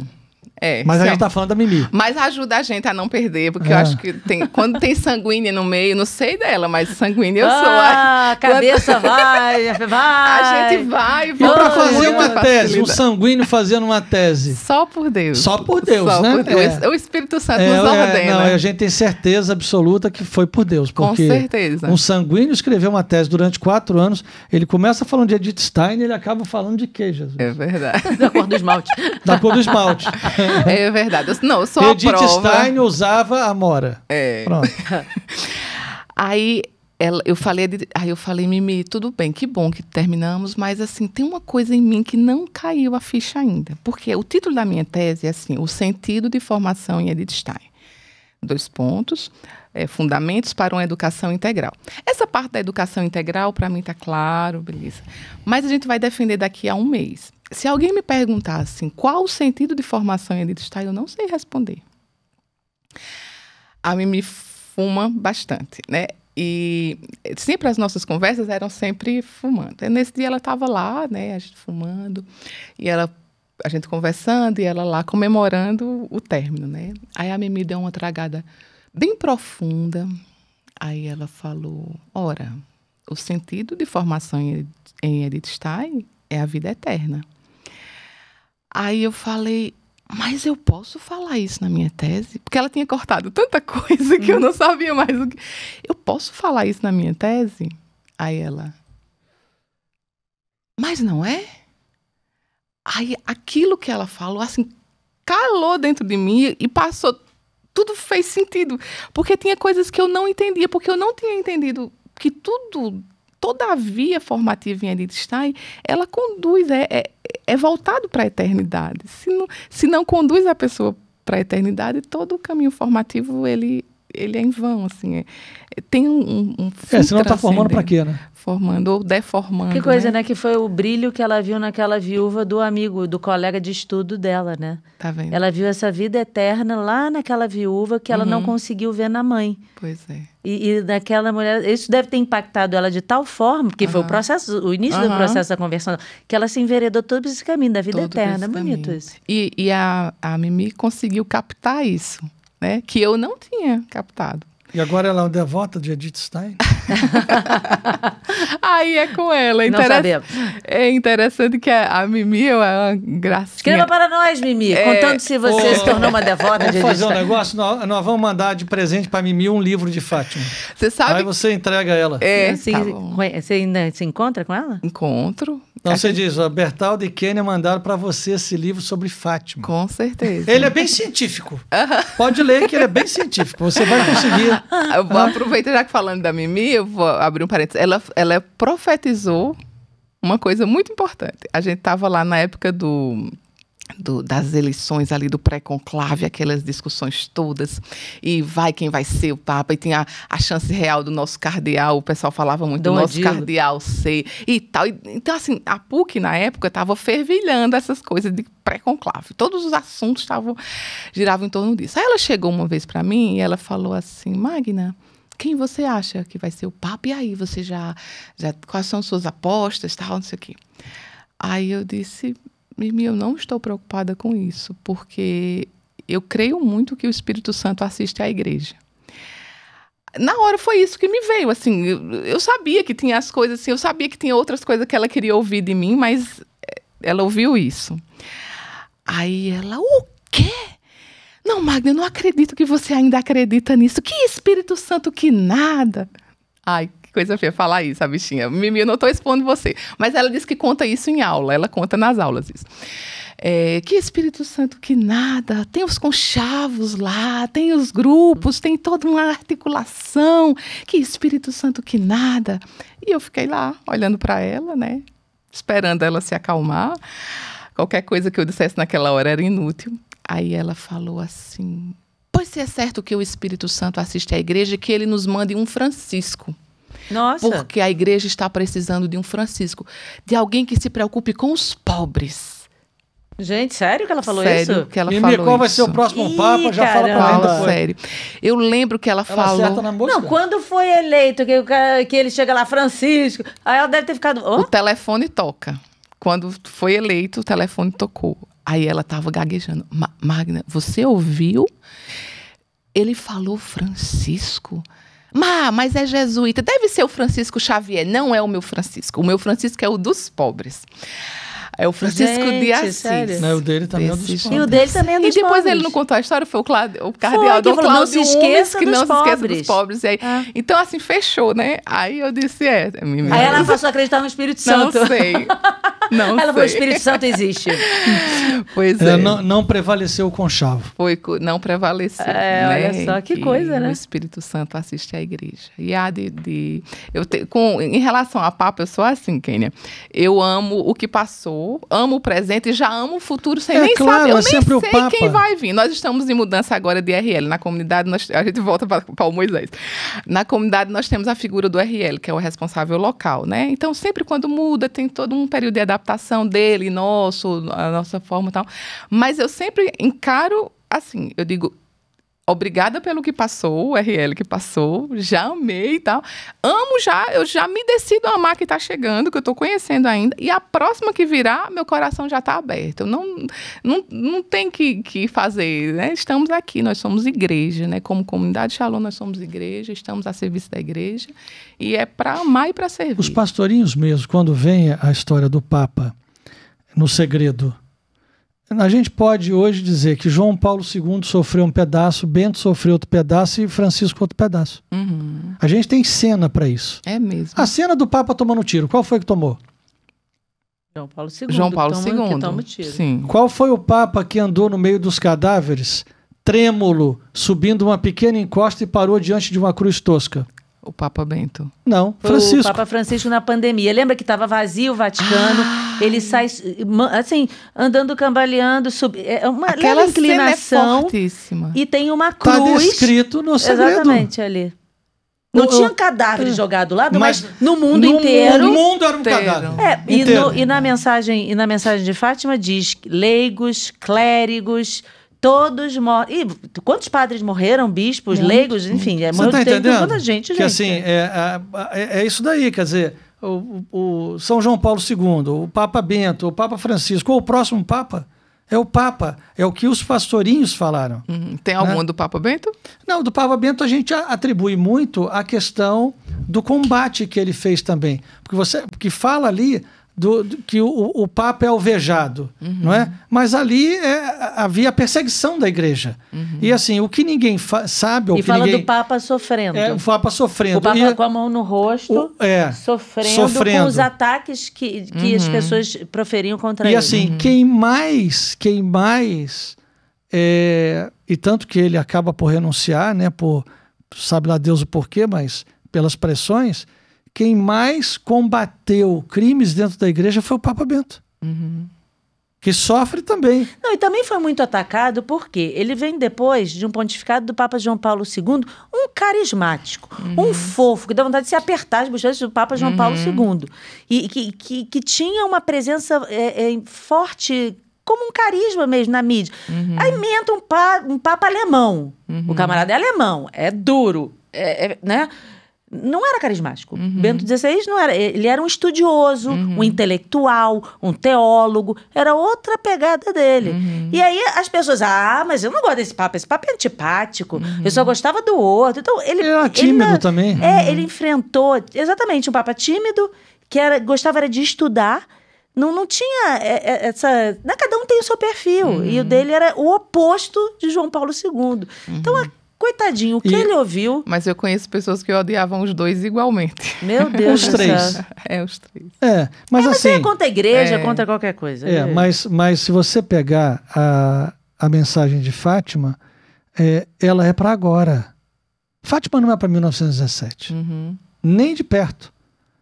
Mas a sim. gente tá falando da Mimi. Mas ajuda a gente a não perder, porque eu acho que quando tem sanguínea no meio, não sei dela, mas sanguínea eu sou. A cabeça vai. A gente vai. E pra fazer muita uma tese, um facilidade. sanguíneo fazendo uma tese? Só por Deus. Só por Deus, Só né? por Deus. O Espírito Santo nos ordena. Não, a gente tem certeza absoluta que foi por Deus. Com Porque certeza. um sanguíneo escreveu uma tese durante 4 anos, ele começa falando de Edith Stein e ele acaba falando de quê, Jesus? É verdade. Da cor do esmalte. Da cor do esmalte. É verdade. Não, eu sou a Edith prova. Stein usava amora. Pronto. Aí eu falei, Mimi, tudo bem, que bom que terminamos, mas assim, tem uma coisa em mim que não caiu a ficha ainda. Porque o título da minha tese é assim, o sentido de formação em Edith Stein. 2 pontos, fundamentos para uma educação integral. Essa parte da educação integral, para mim, está claro, beleza. Mas a gente vai defender daqui a 1 mês. Se alguém me perguntar assim, qual o sentido de formação em Edith Stein, eu não sei responder. A Mimi fuma bastante, né? E sempre as nossas conversas eram sempre fumando. E nesse dia ela estava lá, né, a gente fumando, e a gente conversando, e ela lá comemorando o término, né? Aí a Mimi deu uma tragada bem profunda. Aí ela falou, ora, o sentido de formação em Edith Stein é a vida eterna. Aí eu falei, mas eu posso falar isso na minha tese? Porque ela tinha cortado tanta coisa que eu não sabia mais o que... Eu posso falar isso na minha tese? Aí ela... Mas não é? Aí aquilo que ela falou, assim, calou dentro de mim e passou... Tudo fez sentido. Porque tinha coisas que eu não entendia, porque eu não tinha entendido que toda a via formativa em Edith Stein, ela conduz, é voltado para a eternidade. Se não conduz a pessoa para a eternidade, todo o caminho formativo, ele é em vão, assim. Tem um fim Senão tá formando para quê, né? Formando ou deformando. Que coisa, né? Que foi o brilho que ela viu naquela viúva do amigo, do colega de estudo dela, né? Tá vendo? Ela viu essa vida eterna lá naquela viúva que ela não conseguiu ver na mãe. Pois é. E naquela mulher, isso deve ter impactado ela de tal forma, porque foi o início do processo da conversão, que ela se enveredou todo esse caminho da vida eterna. Bonito isso. E a Mimi conseguiu captar isso, né? Que eu não tinha captado. E agora ela é uma devota de Edith Stein? Aí é com ela. Não sabemos. É interessante que a Mimi é uma gracinha. Escreva para nós, Mimi, contando se você se tornou uma devota de Vamos fazer Edith um Stein. negócio? Nós vamos mandar de presente para Mimi um livro de Fátima. Você sabe... Aí você entrega ela. Assim, Tá bom. você ainda se encontra com ela? Encontro. Então você diz, ó, Bertaldo e Kênia mandaram para você esse livro sobre Fátima. Com certeza. Ele é bem científico. Pode ler que ele é bem científico. Você vai conseguir. Eu vou aproveitar, já que falando da Mimi, eu vou abrir um parênteses. Ela profetizou uma coisa muito importante. A gente estava lá na época das eleições ali do pré-conclave, aquelas discussões todas, e quem vai ser o Papa, e tinha a chance real do nosso cardeal, o pessoal falava muito do nosso cardeal ser, e tal. Então, assim, a PUC, na época, estava fervilhando essas coisas de pré-conclave. Todos os assuntos giravam em torno disso. Aí ela chegou uma vez para mim e ela falou assim, Magna, quem você acha que vai ser o Papa? E aí, você já quais são suas apostas, tal, não sei o quê. Aí eu disse... Mimi, eu não estou preocupada com isso, porque eu creio muito que o Espírito Santo assiste à igreja. Na hora foi isso que me veio, assim, eu sabia que tinha as coisas, assim, eu sabia que tinha outras coisas que ela queria ouvir de mim, mas ela ouviu isso. Aí ela, o quê? Não, Magna, eu não acredito que você ainda acredita nisso. Que Espírito Santo que nada. Ai, que coisa feia falar isso, a bichinha. Mimi, eu não estou expondo você. Mas ela disse que conta isso em aula. Ela conta nas aulas isso. Que Espírito Santo que nada. Tem os conchavos lá, tem os grupos, tem toda uma articulação. Que Espírito Santo que nada. E eu fiquei lá, olhando para ela, né? Esperando ela se acalmar. Qualquer coisa que eu dissesse naquela hora era inútil. Aí ela falou assim... Pois se é certo que o Espírito Santo assiste à igreja, que ele nos mande um Francisco. Nossa. Porque a igreja está precisando de um Francisco. De alguém que se preocupe com os pobres. Gente, sério que ela falou sério isso? Que ela Mimi, falou qual vai isso. ser o próximo Papa? Já fala pra caramba. mim Fala depois. sério. Eu lembro que ela falou... acerta na mosca? Não, quando foi eleito, que ele chega lá, Francisco, aí ela deve ter ficado... O telefone toca. Quando foi eleito, o telefone tocou. Aí ela estava gaguejando. Magna, você ouviu? Ele falou Francisco. Mas é jesuíta. Deve ser o Francisco Xavier. Não é o meu Francisco. O meu Francisco é o dos pobres. É o Francisco de Assis. Sério? Não, o dele também é dos pobres. E o dele também é dos pobres. E depois pobres. ele não contou a história, foi o cardeal Dom Cláudio, não se esqueça dos pobres. E aí, então, assim, fechou, né? Aí eu disse, Aí ela passou a acreditar no Espírito Santo. Não sei. Não ela sei. falou, o Espírito Santo existe. Pois é. Não prevaleceu o conchavo. Não prevaleceu. Olha só, que coisa, né? O Espírito Santo assiste à igreja. E em relação a Papa, eu sou assim, Kênia. Eu amo o que passou, amo o presente e já amo o futuro sem nem saber. Eu nem sei o Papa. Quem vai vir. Nós estamos em mudança agora de RL. Na comunidade, a gente volta para o Moisés. Na comunidade, nós temos a figura do RL, que é o responsável local, né? Então, sempre quando muda, tem todo um período de adaptação dele, a nossa forma e tal. Mas eu sempre encaro, assim, eu digo, obrigada pelo que passou, o RL que passou, já amei e tal. Eu já me decido a amar que está chegando, que eu estou conhecendo ainda. E a próxima que virá, meu coração já está aberto. Não tem que fazer, né? Estamos aqui, nós somos igreja, né? Como comunidade Shalom, nós somos igreja, estamos a serviço da igreja. E é para amar e para servir. Os pastorinhos mesmo, quando vem a história do Papa no segredo, a gente pode hoje dizer que João Paulo II sofreu um pedaço, Bento sofreu outro pedaço e Francisco outro pedaço. Uhum. A gente tem cena para isso. É mesmo. A cena do Papa tomando tiro, qual foi que tomou? João Paulo II. João Paulo II. Que toma tiro. Sim. Qual foi o Papa que andou no meio dos cadáveres, trêmulo, subindo uma pequena encosta e parou diante de uma cruz tosca? O Papa Bento. Não, Foi Francisco. o Papa Francisco na pandemia. Lembra que estava vazio o Vaticano? Ele sai, assim, andando, cambaleando, uma Aquela leve inclinação. Cena é fortíssima. E tem uma cruz. Está descrito no segredo. Exatamente, ali. Não tinha cadáver jogado lá, mas no mundo no inteiro. No mundo era um cadáver. E na mensagem de Fátima diz leigos, clérigos, todos morrem. E quantos padres morreram? Bispos, leigos, enfim. Você está entendendo? Muita gente, que assim, é isso daí, quer dizer, o São João Paulo II, o Papa Bento, o Papa Francisco, ou o próximo Papa, é o Papa, é o que os pastorinhos falaram. Tem alguma do Papa Bento? Não, do Papa Bento a gente atribui muito a questão do combate que ele fez também, porque fala ali que o Papa é alvejado, não é? Mas ali havia a perseguição da igreja. E assim, o que ninguém sabe... E fala do Papa sofrendo. O Papa sofrendo. O Papa com a mão no rosto, sofrendo com os ataques que as pessoas proferiam contra ele. E assim, quem mais... e tanto que ele acaba por renunciar, né? Sabe lá Deus o porquê, mas pelas pressões... Quem mais combateu crimes dentro da igreja foi o Papa Bento. Que sofre também. Não, e também foi muito atacado porque ele vem depois de um pontificado do Papa João Paulo II, um carismático, um fofo, que dá vontade de se apertar as bochechas do Papa João Paulo II. E que tinha uma presença forte, como um carisma mesmo na mídia. Aí menta um Papa alemão. O camarada é alemão, é duro, né? Não era carismático. Bento XVI não era. Ele era um estudioso, um intelectual, um teólogo. Era outra pegada dele. E aí as pessoas, mas eu não gosto desse Papa. Esse Papa é antipático. Eu só gostava do outro. Então, ele era tímido também. Ele enfrentou exatamente um Papa tímido, que gostava de estudar. Não tinha essa... Cada um tem o seu perfil. E o dele era o oposto de João Paulo II. Então, coitadinho, o que ele ouviu... Mas eu conheço pessoas que odiavam os dois igualmente. Meu Deus do céu. Os três. Mas assim... é contra a igreja, contra qualquer coisa. Mas se você pegar a mensagem de Fátima, ela é para agora. Fátima não é para 1917. Nem de perto.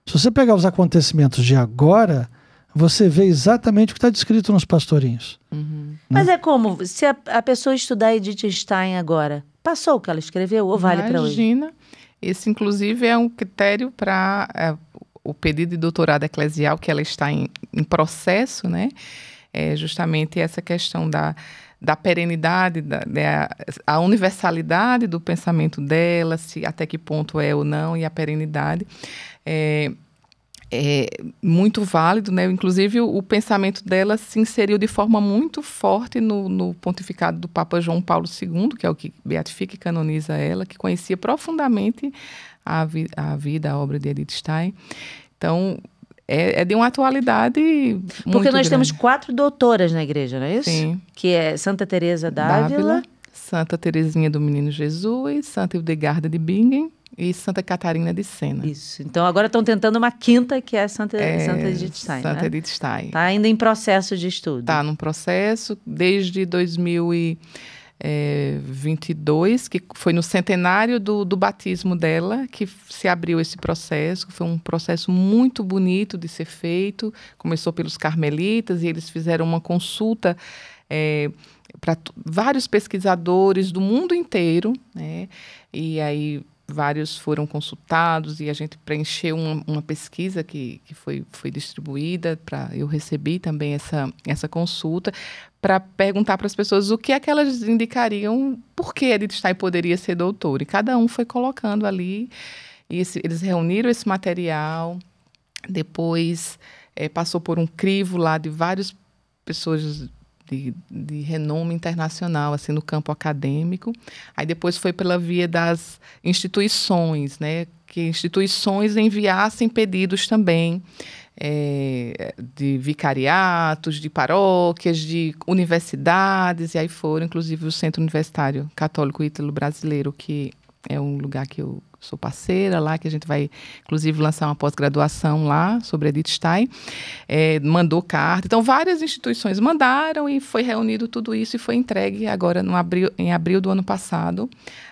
Se você pegar os acontecimentos de agora, você vê exatamente o que está descrito nos pastorinhos. Mas é como, se a pessoa estudar Edith Stein agora... Passou o que ela escreveu ou vale para hoje? Imagina. Esse, inclusive, é um critério para o pedido de doutorado eclesial, que ela está em processo, né? É justamente essa questão da perenidade, a universalidade do pensamento dela, se até que ponto é ou não, e a perenidade. é muito válido, né? Inclusive, o pensamento dela se inseriu de forma muito forte no pontificado do Papa João Paulo II, que é o que beatifica e canoniza ela, que conhecia profundamente a vida, a obra de Edith Stein. Então, é de uma atualidade muito Porque nós grande. temos 4 doutoras na igreja, não é isso? Sim. Que é Santa Teresa d'Ávila, Santa Teresinha do Menino Jesus, Santa Hildegarda de Bingen e Santa Catarina de Sena. Isso. Então agora estão tentando uma quinta, que é Santa Edith Stein, Santa né? Edith Stein. Está ainda em processo de estudo. Está num processo desde 2022, que foi no centenário do batismo dela, que se abriu esse processo. Foi um processo muito bonito de ser feito. Começou pelos carmelitas e eles fizeram uma consulta para vários pesquisadores do mundo inteiro, né? E aí vários foram consultados e a gente preencheu uma pesquisa que foi distribuída. Eu recebi também essa consulta para perguntar para as pessoas o que é que elas indicariam, por que Edith Stein poderia ser doutora. E cada um foi colocando ali, e eles reuniram esse material, depois passou por um crivo lá de várias pessoas de renome internacional, assim, no campo acadêmico. Aí depois foi pela via das instituições, né? Que instituições enviassem pedidos também de vicariatos, de paróquias, de universidades, e aí foram, inclusive, o Centro Universitário Católico Ítalo-Brasileiro, que é um lugar que eu sou parceira lá, que a gente vai, inclusive, lançar uma pós-graduação lá sobre Edith Stein, mandou carta. Então, várias instituições mandaram e foi reunido tudo isso e foi entregue agora em abril do ano passado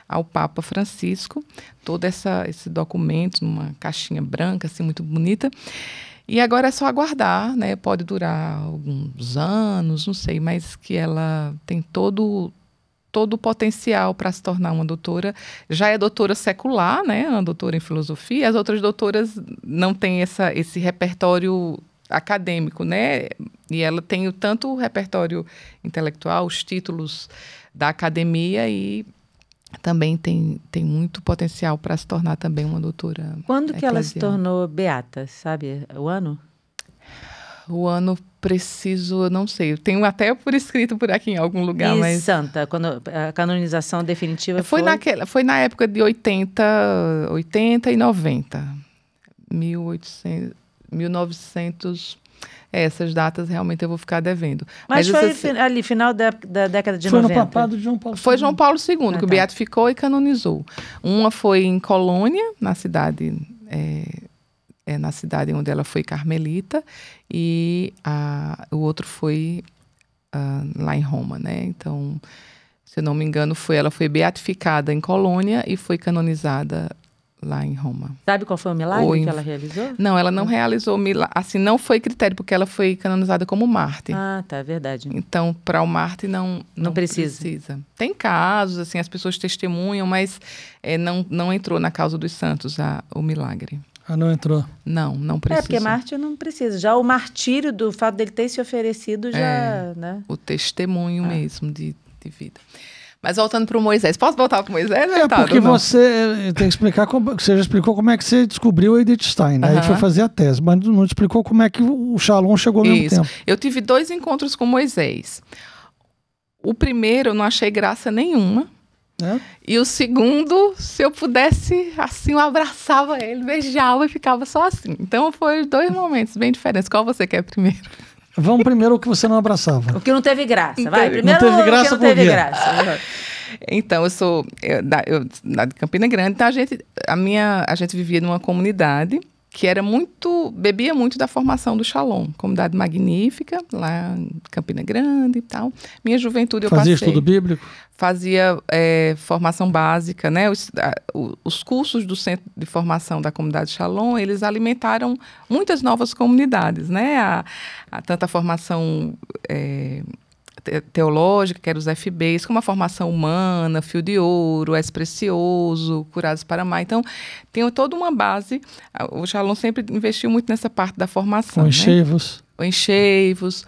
ao Papa Francisco, todo esse documento numa caixinha branca, assim, muito bonita. E agora é só aguardar, né? Pode durar alguns anos, não sei, mas que ela tem todo o potencial para se tornar uma doutora. Já é doutora secular, né? Uma doutora em filosofia. As outras doutoras não têm esse repertório acadêmico, né? E ela tem tanto o repertório intelectual, os títulos da academia, e também tem muito potencial para se tornar também uma doutora. Quando que ela se tornou beata, sabe? O ano? O ano preciso, eu não sei. Eu tenho até por escrito por aqui em algum lugar. E mas santa, quando a canonização definitiva foi na época de 80 e 90. 1900... essas datas realmente eu vou ficar devendo. Mas foi ali, final da década de 90. Foi no papado de João Paulo II. Foi João Paulo II, que o beatificou e canonizou. Uma foi em Colônia, na cidade onde ela foi carmelita, e o outro foi lá em Roma, né? Então, se eu não me engano, ela foi beatificada em Colônia e foi canonizada lá em Roma. Sabe qual foi o milagre que ela realizou? Não, ela não realizou milagre. Assim, não foi critério, porque ela foi canonizada como mártir. Ah, tá, verdade. Então, para o mártir não precisa. Tem casos, assim, as pessoas testemunham, mas não entrou na causa dos santos o milagre. Ah, não entrou? Não precisa. Porque mártir não precisa. Já o martírio do fato dele ter se oferecido já, né? O testemunho mesmo de vida. Mas voltando para o Moisés. Posso voltar para o Moisés? Porque você tem que explicar, você já explicou como é que você descobriu a Edith Stein, né? Aí foi fazer a tese, mas não explicou como é que o Shalom chegou ao mesmo tempo. Eu tive 2 encontros com Moisés. O primeiro eu não achei graça nenhuma. E o segundo, se eu pudesse, assim, eu abraçava ele, beijava e ficava só assim. Então, foram 2 momentos bem diferentes. Qual você quer primeiro? Vamos primeiro o que você não abraçava. O que não teve graça. Vai, primeiro não teve graça, o que não teve graça. Então, eu sou de Campina Grande, então a gente vivia numa comunidade que bebia muito da formação do Shalom, comunidade magnífica, lá em Campina Grande e tal. Minha juventude eu passei. Fazia estudo bíblico? Fazia formação básica, né? Os cursos do Centro de Formação da Comunidade Shalom, eles alimentaram muitas novas comunidades, né? Tanta formação teológica, que era os FBs, como a formação humana, Fio de Ouro, És Precioso, Curados para Amar. Então, tem toda uma base. O Shalom sempre investiu muito nessa parte da formação. O Encheivos.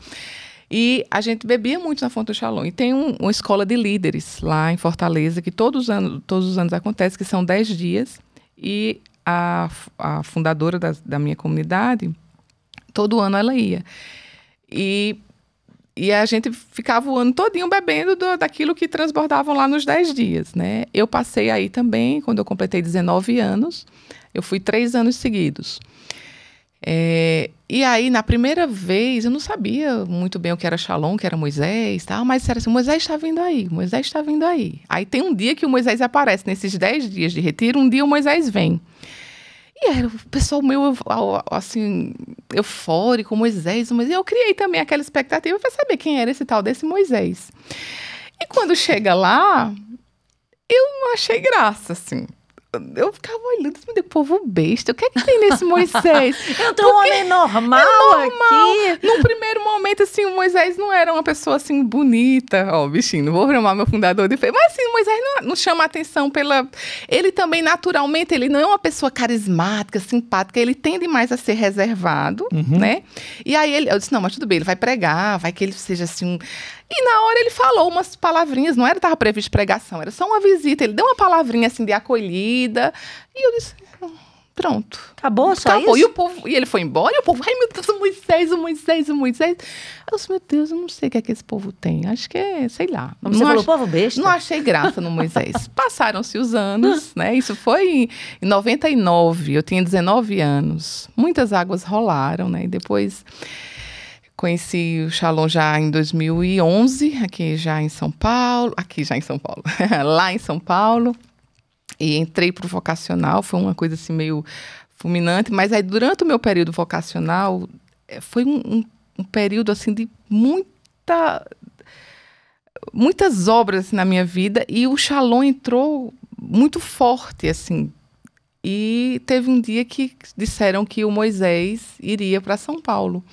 E a gente bebia muito na Fonte do Shalom. E tem uma escola de líderes lá em Fortaleza, que todos os anos acontece, que são 10 dias. E a fundadora da minha comunidade, todo ano ela ia. E a gente ficava o ano todinho bebendo daquilo que transbordavam lá nos 10 dias, né? Eu passei aí também, quando eu completei 19 anos, eu fui 3 anos seguidos. E aí, na primeira vez, eu não sabia muito bem o que era Shalom, o que era Moisés, tá? Mas era assim, Moisés está vindo aí, Moisés está vindo aí. Aí tem um dia que o Moisés aparece, nesses 10 dias de retiro, um dia o Moisés vem. E era o pessoal meio, assim, eufórico, Moisés. E eu criei também aquela expectativa para saber quem era esse tal desse Moisés. E quando chega lá, eu não achei graça, assim. Eu ficava olhando, meu Deus, povo besta, o que é que tem nesse Moisés? Eu tô um homem normal aqui. Num primeiro momento, assim, o Moisés não era uma pessoa, assim, bonita. Ó, bichinho, não vou chamar meu fundador de feio. Mas, assim, o Moisés não chama atenção pela... Ele também, naturalmente, ele não é uma pessoa carismática, simpática. Ele tende mais a ser reservado, né? E aí, eu disse, não, mas tudo bem, ele vai pregar, vai que ele seja, assim... E na hora ele falou umas palavrinhas, não estava previsto pregação, era só uma visita. Ele deu uma palavrinha assim de acolhida. E eu disse, pronto. Acabou, só isso? E ele foi embora e o povo, ai meu Deus, o Moisés. Eu disse, meu Deus, eu não sei o que é que esse povo tem. Acho que é, sei lá. Você falou povo besta? Não achei graça no Moisés. Passaram-se os anos, né? Isso foi em 99, eu tinha 19 anos. Muitas águas rolaram, né? E depois... Conheci o Shalom já em 2011, lá em São Paulo, lá em São Paulo, e entrei para o vocacional, foi uma coisa assim meio fulminante, mas aí durante o meu período vocacional, foi um período assim de muitas obras assim, na minha vida, e o Shalom entrou muito forte, assim. E teve um dia que disseram que o Moisés iria para São Paulo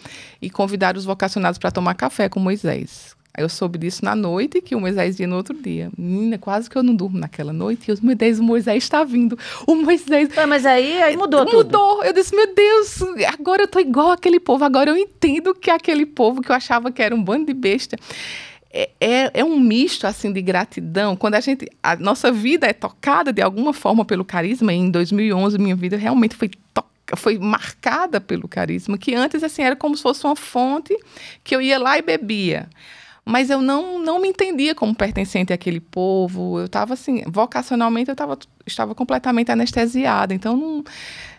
e convidaram os vocacionados para tomar café com o Moisés. Aí eu soube disso na noite, que o Moisés ia no outro dia. Menina, quase que eu não durmo naquela noite. E eu disse, meu Deus, o Moisés está vindo. O Moisés... Mas aí mudou tudo. Mudou. Eu disse, meu Deus, agora eu estou igual àquele povo. Agora eu entendo que é aquele povo que eu achava que era um bando de besta. É um misto, assim, de gratidão. Quando a nossa vida é tocada, de alguma forma, pelo carisma, e em 2011, minha vida realmente foi marcada pelo carisma, que antes, assim, era como se fosse uma fonte que eu ia lá e bebia. Mas eu não me entendia como pertencente àquele povo. Eu estava, assim, vocacionalmente, eu estava completamente anestesiada. Então,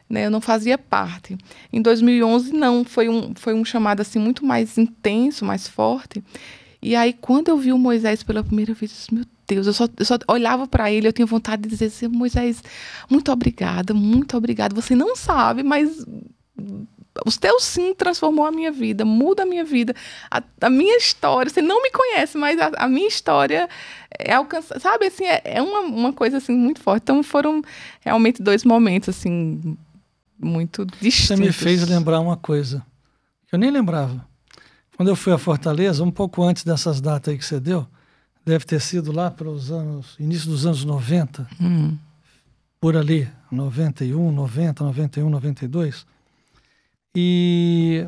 eu não fazia parte. Em 2011, não. Foi um chamado, assim, muito mais intenso, mais forte. E aí, quando eu vi o Moisés pela primeira vez, eu disse, meu Deus, eu só olhava para ele, eu tinha vontade de dizer assim, Moisés, muito obrigada. Você não sabe, mas o teu sim transformou a minha vida, muda a minha vida. A minha história, você não me conhece, mas a minha história é alcançar, sabe, assim, é uma coisa, assim, muito forte. Então, foram realmente 2 momentos, assim, muito distintos. Você me fez lembrar uma coisa que eu nem lembrava. Quando eu fui a Fortaleza, um pouco antes dessas datas aí que você deu, deve ter sido lá para início dos anos 90, por ali, 91, 92. E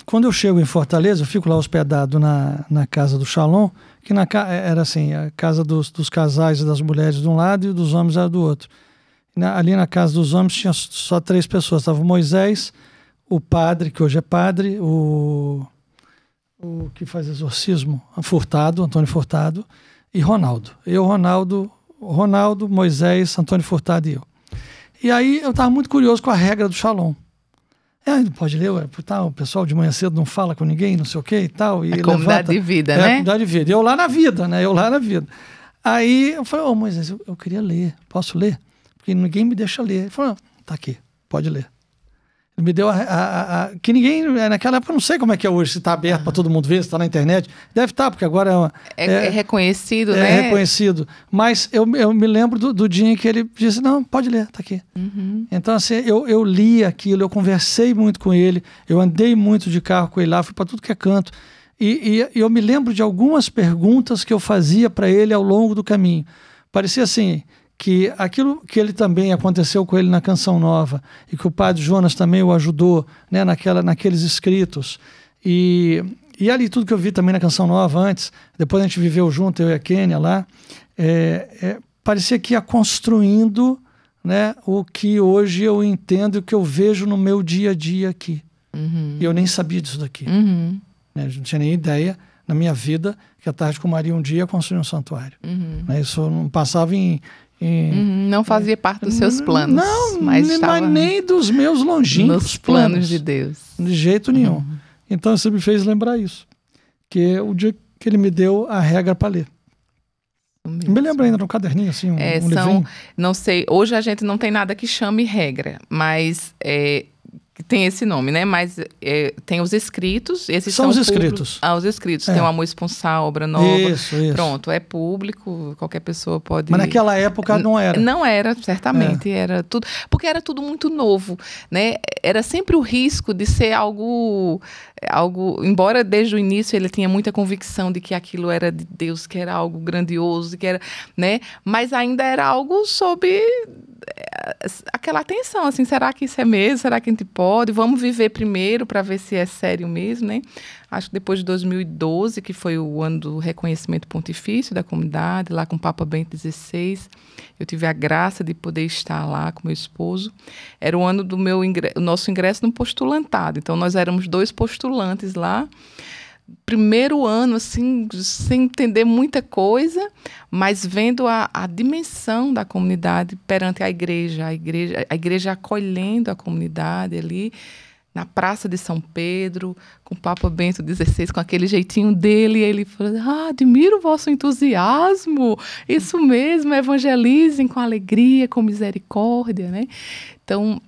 quando eu chego em Fortaleza, eu fico lá hospedado na casa do Shalom, que era assim, a casa dos casais e das mulheres de um lado e dos homens era do outro. Ali na casa dos homens tinha só 3 pessoas, estava o Moisés, o padre, que hoje é padre, o que faz exorcismo, Antônio Furtado, e Ronaldo. Ronaldo, Moisés, Antônio Furtado e eu. E aí eu estava muito curioso com a regra do Shalom. Pode ler, o pessoal de manhã cedo não fala com ninguém, não sei o que e tal. E comunidade de vida, né? Comunidade de vida. Eu lá na vida, né? Aí eu falei, Moisés, eu queria ler, posso ler? Porque ninguém me deixa ler. Ele falou, tá aqui, pode ler. Ele me deu que ninguém, naquela época, eu não sei como é que é hoje, se está aberto para todo mundo ver, se está na internet. Deve estar, porque agora é reconhecido, né? É reconhecido. Mas eu me lembro do dia em que ele disse, não, pode ler, está aqui. Então, assim, eu li aquilo, eu conversei muito com ele, eu andei muito de carro com ele lá, fui para tudo que é canto. E eu me lembro de algumas perguntas que eu fazia para ele ao longo do caminho. Parecia assim, que aquilo que ele também aconteceu com ele na Canção Nova e que o padre Jonas também o ajudou, né, naqueles escritos. E ali tudo que eu vi também na Canção Nova antes, depois a gente viveu junto, eu e a Kênia lá, parecia que ia construindo né, o que hoje eu entendo e o que eu vejo no meu dia a dia aqui. E eu nem sabia disso daqui. Né? Eu não tinha nem ideia na minha vida que a Tarde com Maria um dia ia construir um santuário. Né? Isso não passava não fazia parte dos seus planos. Não, mas estava nem dos meus longínquos nos planos de Deus. De jeito nenhum. Então isso me fez lembrar isso. Que é o dia que ele me deu a regra para ler. Me lembro ainda no caderninho, assim, um livrinho. Não sei, hoje a gente não tem nada que chame regra, mas tem esse nome, né? Mas tem os escritos. Esses são os escritos. Os escritos. Tem o Amor Esponsal, Obra Nova. Isso. Pronto, é público, qualquer pessoa pode... Mas naquela época não era. Não era, certamente. Era tudo... Porque era tudo muito novo, né? Era sempre o risco de ser algo... Embora desde o início ele tinha muita convicção de que aquilo era de Deus, que era algo grandioso, que era, né? Mas ainda era algo sob aquela atenção, assim, será que isso é mesmo? Será que a gente pode? Vamos viver primeiro para ver se é sério mesmo, né? Acho que depois de 2012, que foi o ano do reconhecimento pontifício da comunidade, lá com o Papa Bento XVI, eu tive a graça de poder estar lá com meu esposo. Era o ano do nosso ingresso no postulantado. Então, nós éramos 2 postulantes lá. Primeiro ano, assim, sem entender muita coisa, mas vendo a dimensão da comunidade perante a igreja acolhendo a comunidade ali, na Praça de São Pedro, com o Papa Bento XVI, com aquele jeitinho dele, ele falou, admiro o vosso entusiasmo, isso mesmo, evangelizem com alegria, com misericórdia, né? Então,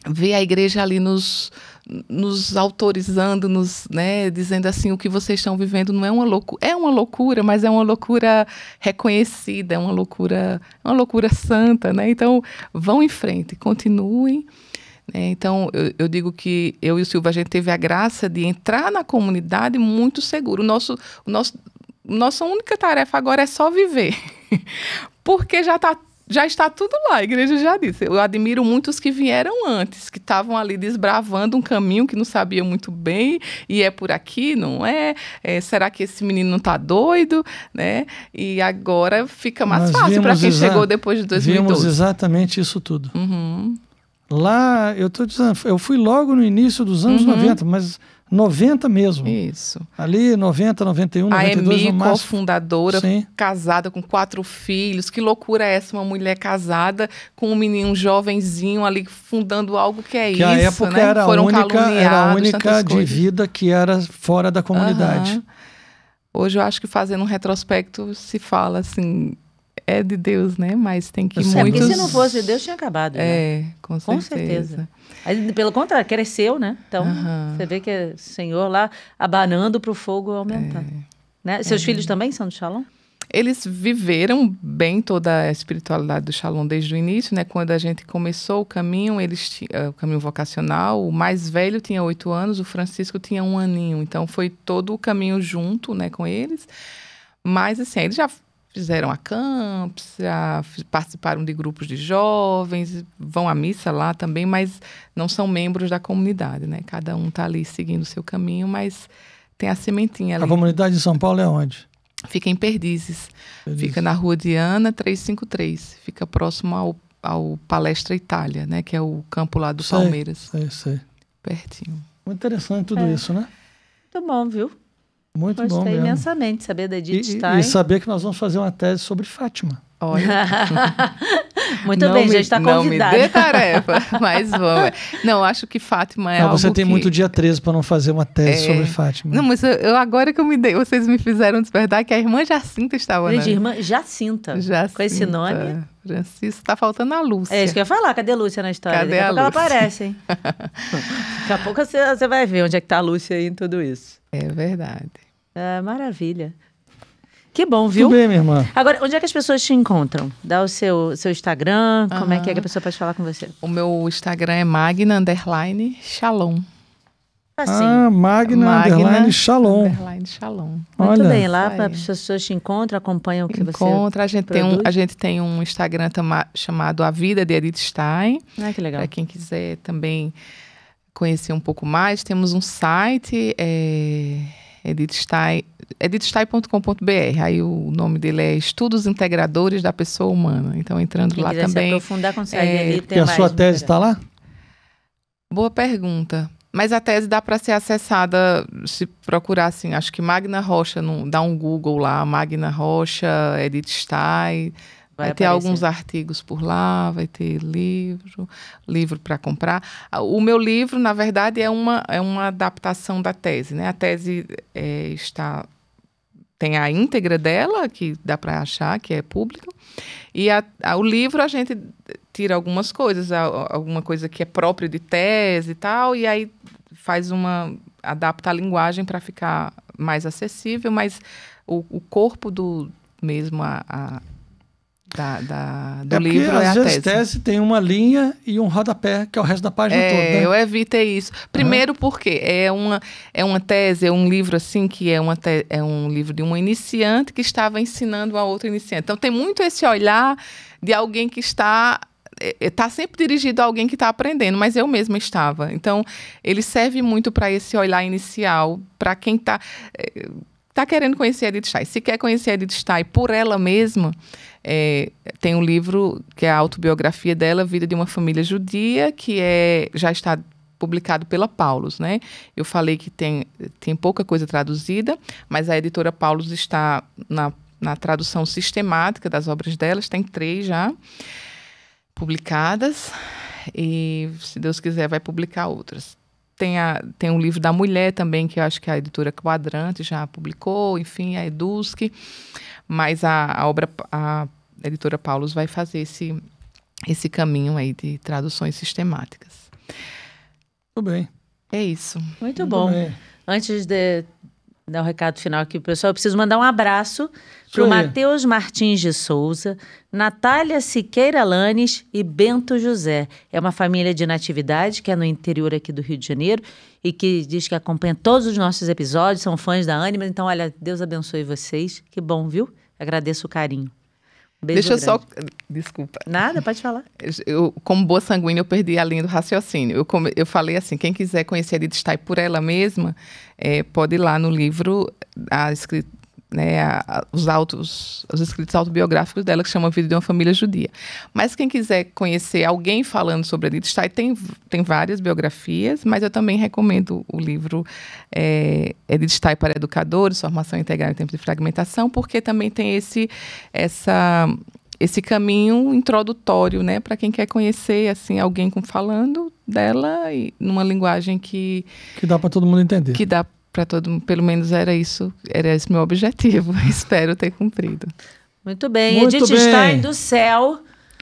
ver a igreja ali nos autorizando, né, dizendo assim, o que vocês estão vivendo não é uma loucura, é uma loucura, mas é uma loucura reconhecida, é uma loucura santa, né? Então, vão em frente, continuem. Então, eu digo que eu e o Silvio, a gente teve a graça de entrar na comunidade muito seguro. Nossa única tarefa agora é só viver, porque já está tudo lá, a igreja já disse. Eu admiro muito os que vieram antes, que estavam ali desbravando um caminho que não sabiam muito bem, e é por aqui, não é? Será que esse menino não está doido? Né? E agora fica mais fácil para quem chegou depois de 2012. Vimos exatamente isso tudo. Lá, eu estou dizendo, eu fui logo no início dos anos 90, mas 90 mesmo. Isso. Ali, 90, 91, 92, a Emi, no máximo. cofundadora, casada com 4 filhos. Que loucura é essa, uma mulher casada com um menino, um jovenzinho ali, fundando algo que é isso, a época, né? Era a única de vida que era fora da comunidade. Hoje eu acho que fazendo um retrospecto se fala assim... É de Deus, né? Mas tem que porque se não fosse de Deus, tinha acabado. Né? Com certeza. Aí, pelo contrário, cresceu, né? Então, você vê que é o Senhor lá abanando para o fogo aumentar. Né? Seus filhos também são do Shalom? Eles viveram bem toda a espiritualidade do Shalom desde o início, né? Quando a gente começou o caminho, o caminho vocacional, o mais velho tinha 8 anos, o Francisco tinha 1 aninho. Então, foi todo o caminho junto, né, com eles. Mas, assim, eles já fizeram a Camps, já participaram de grupos de jovens, vão à missa lá também, mas não são membros da comunidade, né? Cada um está ali seguindo o seu caminho, mas tem a sementinha ali. A comunidade de São Paulo é onde? Fica em Perdizes. Fica na Rua Diana 353. Fica próximo ao Palestra Itália, né? Que é o campo lá do Palmeiras. Sei. Pertinho. Muito interessante tudo isso, né? Muito bom, viu? Muito bom mesmo. Gostei imensamente de saber da Edith Stein. E saber que nós vamos fazer uma tese sobre Fátima. Olha. Muito bem, já está convidada. Não me dê tarefa, mas vamos. Não, acho que Fátima é algo você tem muito dia 13 para não fazer uma tese sobre Fátima. Não, mas agora que eu me dei, vocês me fizeram despertar que a irmã Jacinta estava na... Irmã Jacinta. Com esse nome. Francisco, tá faltando a Lúcia. É isso que eu ia falar, cadê a Lúcia na história? Cadê a Lúcia? Ela aparece, hein? Daqui a pouco você vai ver onde é que tá a Lúcia aí em tudo isso. É verdade. Maravilha. Que bom, viu? Tudo bem, minha irmã. Agora, onde é que as pessoas te encontram? Dá o seu Instagram, como é que a pessoa pode falar com você? O meu Instagram é Magna_Shalom. Assim. Magna_Shalom. Shalom. Muito bem, lá as pessoas te encontram, acompanham o que você a gente tem um Instagram chamado A Vida de Edith Stein. Que legal. Para quem quiser também conhecer um pouco mais, temos um site, Edith Stein, edithstein.com.br. Aí o nome dele é Estudos Integradores da Pessoa Humana. Então, entrando Quem lá quiser também... se aprofundar, consegue ali. E a sua tese está lá? Boa pergunta. Mas a tese dá para ser acessada, se procurar assim, acho que Magna Rocha, dá um Google lá, Magna Rocha, Edith Stein, vai ter alguns artigos por lá, vai ter livro para comprar. O meu livro, na verdade, é uma adaptação da tese, né? A tese tem a íntegra dela, que dá para achar, que é público, e o livro a gente tira algumas coisas, alguma coisa que é própria de tese e tal, e aí adapta a linguagem para ficar mais acessível, mas o corpo do mesmo, do livro é a tese. Às vezes tese tem uma linha e um rodapé, que é o resto da página toda, né? Eu evitei isso. Primeiro porque é uma tese, é um livro assim que é um livro de uma iniciante que estava ensinando a outra iniciante. Então tem muito esse olhar de alguém que está sempre dirigido a alguém que está aprendendo, mas eu mesma estava. Então ele serve muito para esse olhar inicial, para quem está querendo conhecer a Edith Stein. Se quer conhecer a Edith Stein por ela mesma, tem um livro que é a autobiografia dela, Vida de uma Família Judia, que já está publicado pela Paulus, né? Eu falei que tem pouca coisa traduzida, mas a editora Paulus está na tradução sistemática das obras delas, tem 3 já publicadas, e se Deus quiser vai publicar outras. Tem um livro da mulher também, que eu acho que a editora Quadrante já publicou, enfim, a Edusc, mas a editora Paulus vai fazer esse caminho aí de traduções sistemáticas. Tudo bem. É isso. Muito bom. Bem. Antes de dar um recado final aqui pro pessoal, eu preciso mandar um abraço para o Matheus Martins de Souza, Natália Siqueira Lanes e Bento José. É uma família de natividade que é no interior aqui do Rio de Janeiro e que diz que acompanha todos os nossos episódios, são fãs da Ânima. Então, olha, Deus abençoe vocês. Que bom, viu? Agradeço o carinho. Deixa eu só... Desculpa. Nada, pode falar. Eu, como boa sanguínea, eu perdi a linha do raciocínio. Eu falei assim, quem quiser conhecer a Edith Stein por ela mesma, pode ir lá no livro, os escritos autobiográficos dela, que chama Vida de uma Família Judia. Mas quem quiser conhecer alguém falando sobre a Edith Stein, tem várias biografias, mas eu também recomendo o livro Edith Stein para Educadores, Formação Integral em Tempo de Fragmentação, porque também tem esse caminho introdutório, né, para quem quer conhecer assim, alguém falando dela e numa linguagem que dá para todo mundo entender. Que dá para todo mundo, pelo menos era esse meu objetivo. Espero ter cumprido. Muito bem. Edith Stein do céu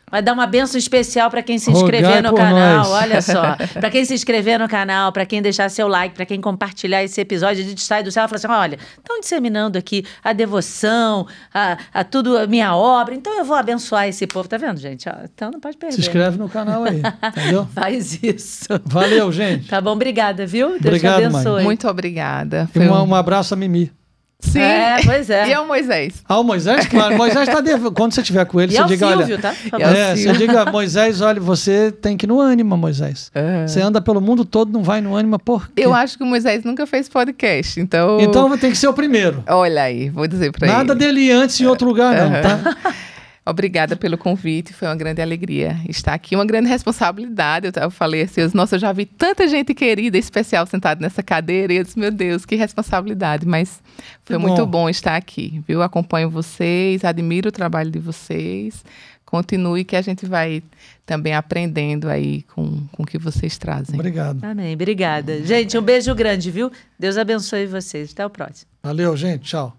vai dar uma bênção especial para quem se inscrever no canal. Nós. Olha só, para quem se inscrever no canal, para quem deixar seu like, para quem compartilhar esse episódio, Edith Stein do céu, ela falou assim, olha, estão disseminando aqui a devoção, a tudo, a minha obra, então eu vou abençoar esse povo, tá vendo, gente? Então não pode perder. Se inscreve no canal aí, entendeu? Faz isso. Valeu, gente. Tá bom, obrigada, viu? Obrigado, Deus te abençoe. Mãe. Muito obrigada. E um abraço a Mimi. Sim, pois é. E ao Moisés? O Moisés, claro. Moisés está quando você estiver com ele, e você diga, Silvio, olha... Tá? Você diga, Moisés, olha, você tem que ir no Ânima, Moisés. Você anda pelo mundo todo, não vai no Ânima, por quê? Eu acho que o Moisés nunca fez podcast, então... Então tem que ser o primeiro. Olha aí, vou dizer para ele. Nada dele ir antes em outro lugar, não, tá? Obrigada pelo convite, foi uma grande alegria estar aqui, uma grande responsabilidade. Eu falei assim, nossa, eu já vi tanta gente querida, especial, sentada nessa cadeira, e eu disse, meu Deus, que responsabilidade, mas foi muito bom estar aqui, viu? Acompanho vocês, admiro o trabalho de vocês, continue que a gente vai também aprendendo aí com o que vocês trazem. Obrigado. Amém, obrigada. Gente, um beijo grande, viu? Deus abençoe vocês, até o próximo. Valeu, gente, tchau.